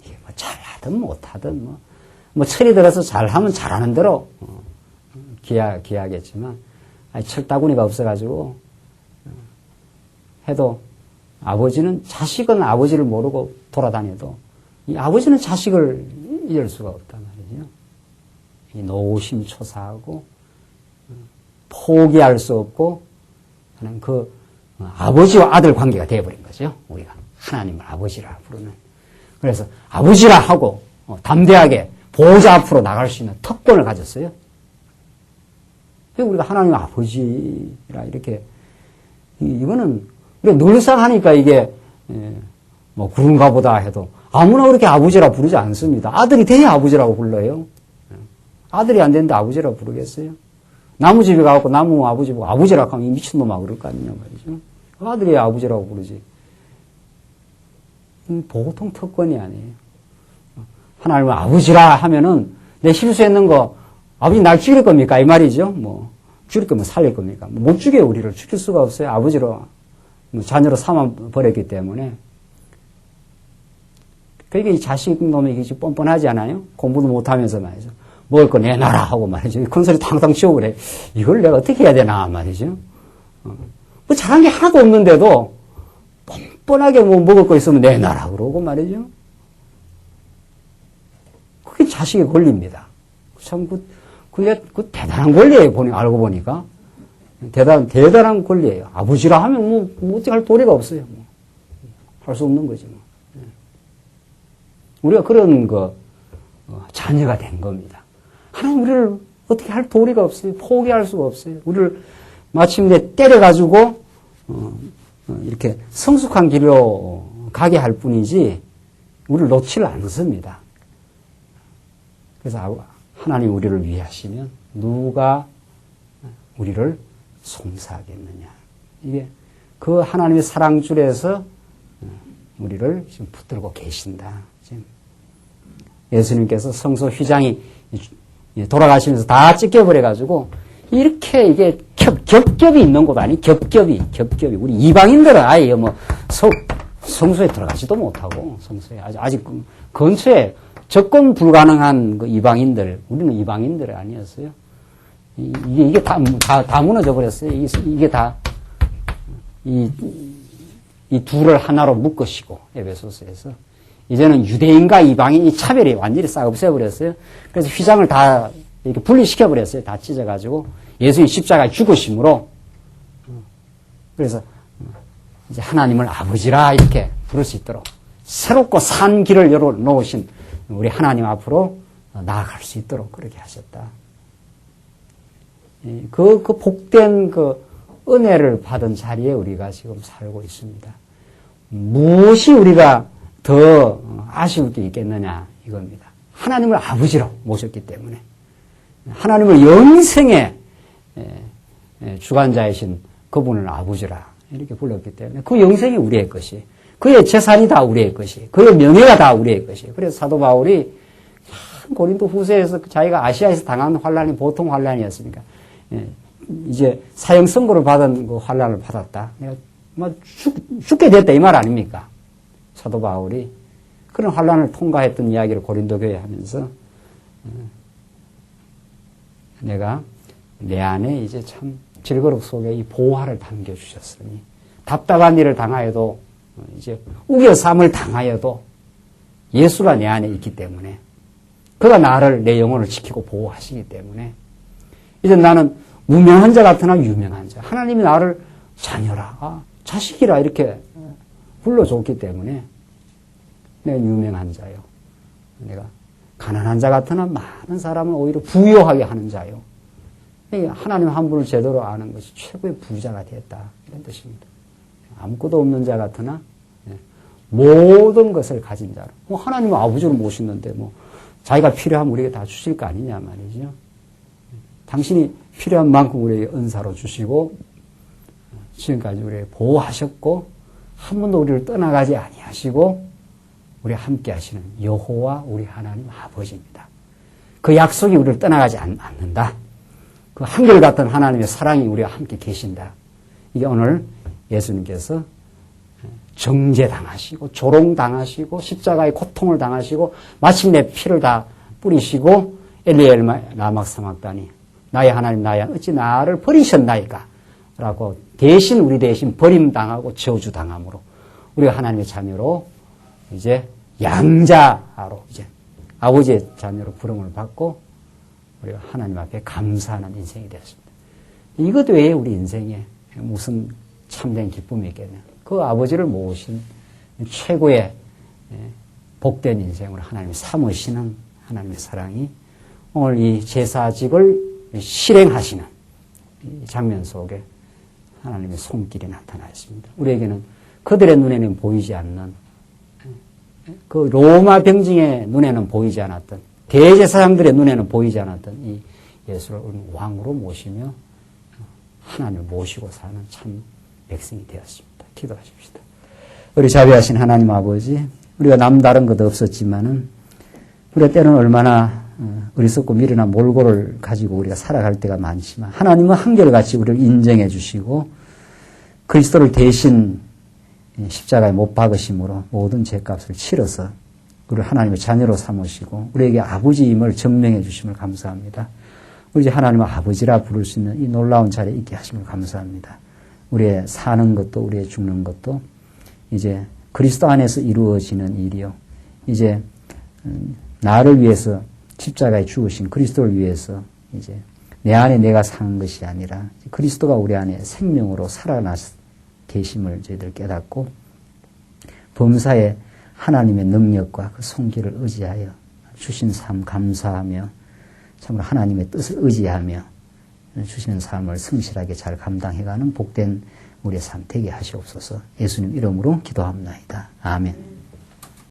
이게 뭐 잘하든 못하든 뭐 철이 들어서 잘하면 잘하는 대로 기하겠지만 철다구니가 없어가지고 해도 아버지는 자식은 아버지를 모르고 돌아다녀도 이 아버지는 자식을 이을 수가 없단 말이죠. 이 노심초사하고 포기할 수 없고 하는 그 아버지와 아들 관계가 되어버린 거죠. 우리가 하나님을 아버지라 부르는. 그래서 아버지라 하고 담대하게 보호자 앞으로 나갈 수 있는 특권을 가졌어요. 우리가 하나님 아버지라 이렇게 이거는 우리가 늘상 하니까 이게 뭐 그런가 보다 해도 아무나 그렇게 아버지라 부르지 않습니다. 아들이 돼야 아버지라고 불러요. 아들이 안 되는데 아버지라고 부르겠어요? 나무집에 가갖고 나무 아버지 보고 아버지라고 하면 이 미친놈아 그럴 거 아니냐 말이죠. 아들이 아버지라고 부르지. 보통 특권이 아니에요. 하나님은 아버지라 하면은 내 실수했는 거 아버지 날 죽일 겁니까? 이 말이죠. 뭐 죽일 거면 살릴 겁니까? 못 죽여요. 우리를 죽일 수가 없어요. 아버지로 자녀로 삼아 버렸기 때문에. 그러니까 이 자식 놈이 이게 뻔뻔하지 않아요? 공부도 못하면서 말이죠. 먹을 거 내놔라 하고 말이죠. 큰 소리 탕탕 치고 그래. 이걸 내가 어떻게 해야 되나 말이죠. 뭐 잘한 게 하나도 없는데도 뻔뻔하게 뭐 먹을 거 있으면 내놔라 그러고 말이죠. 그게 자식의 권리입니다. 참, 그게 대단한 권리예요. 알고 보니까. 대단한 권리예요. 아버지라 하면 어떻게 할 도리가 없어요. 할 수 없는 거지, 뭐. 우리가 그런 자녀가 된 겁니다. 하나님 우리를 어떻게 할 도리가 없어요. 포기할 수가 없어요. 우리를 마침내 때려가지고, 이렇게 성숙한 길로 가게 할 뿐이지, 우리를 놓지를 않습니다. 그래서 하나님 우리를 위하시면 누가 우리를 송사하겠느냐. 이게 그 하나님의 사랑줄에서 우리를 지금 붙들고 계신다. 지금 예수님께서 성소 휘장이 돌아가시면서 다 찢겨버려가지고 이렇게 이게 겹겹이 있는 곳 아니? 겹겹이. 우리 이방인들은 아예 성소에 들어가지도 못하고 성소에 아직 근처에 접근 불가능한 그 이방인들, 우리는 이방인들이 아니었어요. 이게 다 무너져 버렸어요. 이게 다, 이 둘을 하나로 묶으시고, 에베소서에서. 이제는 유대인과 이방인이 차별이 완전히 싹 없애버렸어요. 그래서 휘장을 다 이렇게 분리시켜버렸어요. 다 찢어가지고. 예수님 십자가에 죽으심으로. 그래서 이제 하나님을 아버지라 이렇게 부를 수 있도록 새롭고 산 길을 열어놓으신 우리 하나님 앞으로 나아갈 수 있도록 그렇게 하셨다. 그 복된 은혜를 받은 자리에 우리가 지금 살고 있습니다. 무엇이 우리가 더 아쉬울 게 있겠느냐 이겁니다. 하나님을 아버지로 모셨기 때문에 하나님을 영생의 주관자이신 그분을 아버지라 이렇게 불렀기 때문에 그 영생이 우리의 것이, 그의 재산이 다 우리의 것이, 그의 명예가 다 우리의 것이. 그래서 사도 바울이 고린도 후서에서 자기가 아시아에서 당한 환란이 보통 환란이었으니까 이제 사형 선고를 받은 그 환란을 받았다. 내가 죽게 됐다 이 말 아닙니까? 사도 바울이 그런 환란을 통과했던 이야기를 고린도 교회에 하면서 내가 내 안에 이제 참 질그릇 속에 이 보화를 담겨주셨으니 답답한 일을 당하여도 이제 우겨쌈을 당하여도 예수가 내 안에 있기 때문에 그가 나를 내 영혼을 지키고 보호하시기 때문에 이제 나는 무명한 자 같으나 유명한 자, 하나님이 나를 자녀라, 자식이라 이렇게 불러줬기 때문에 내가 유명한 자요. 내가 가난한 자 같으나 많은 사람을 오히려 부유하게 하는 자요. 하나님 한 분을 제대로 아는 것이 최고의 부자가 되었다 이런 뜻입니다. 아무것도 없는 자 같으나 모든 것을 가진 자로. 하나님은 아버지를 모시는데 자기가 필요하면 우리에게 다 주실 거 아니냐 말이죠. 당신이 필요한 만큼 우리에게 은사로 주시고 지금까지 우리를 보호하셨고 한 번도 우리를 떠나가지 아니하시고 우리와 함께 하시는 여호와 우리 하나님 아버지입니다. 그 약속이 우리를 떠나가지 않는다. 그 한결같은 하나님의 사랑이 우리와 함께 계신다. 이게 오늘 예수님께서 정죄당하시고 조롱당하시고 십자가의 고통을 당하시고 마침내 피를 다 뿌리시고 엘리엘 라막 사막다니 나의 하나님 나의 하나님 어찌 나를 버리셨나이까 라고 대신 우리 대신 버림당하고 저주당함으로 우리가 하나님의 자녀로 이제 양자로 이제 아버지의 자녀로 부름을 받고 우리가 하나님 앞에 감사하는 인생이 되었습니다. 이것 외에 우리 인생에 무슨 참된 기쁨이 있겠냐. 그 아버지를 모신 최고의 복된 인생으로 하나님이 삼으시는 하나님의 사랑이 오늘 이 제사직을 실행하시는 이 장면 속에 하나님의 손길이 나타나 있습니다. 우리에게는 그들의 눈에는 보이지 않는 그 로마 병징의 눈에는 보이지 않았던 대제사장들의 눈에는 보이지 않았던 이 예수를 왕으로 모시며 하나님을 모시고 사는 참 백성이 되었습니다. 기도하십시다. 우리 자비하신 하나님 아버지, 우리가 남다른 것도 없었지만은 우리가 때로는 얼마나 어리석고 미련한 몰골을 가지고 우리가 살아갈 때가 많지만 하나님은 한결같이 우리를 인정해 주시고 그리스도를 대신 십자가에 못 박으심으로 모든 죄값을 치러서 우리를 하나님의 자녀로 삼으시고 우리에게 아버지임을 증명해 주심을 감사합니다. 우리 이제 하나님을 아버지라 부를 수 있는 이 놀라운 자리에 있게 하심을 감사합니다. 우리의 사는 것도 우리의 죽는 것도 이제 그리스도 안에서 이루어지는 일이요. 이제 나를 위해서 십자가에 죽으신 그리스도를 위해서 이제 내 안에 내가 사는 것이 아니라 그리스도가 우리 안에 생명으로 살아나 계심을 저희들 깨닫고 범사에 하나님의 능력과 그 손길을 의지하여 주신 삶 감사하며 참으로 하나님의 뜻을 의지하며 주시는 삶을 성실하게 잘 감당해가는 복된 우리의 삶 되게 하시옵소서. 예수님 이름으로 기도합니다. 아멘.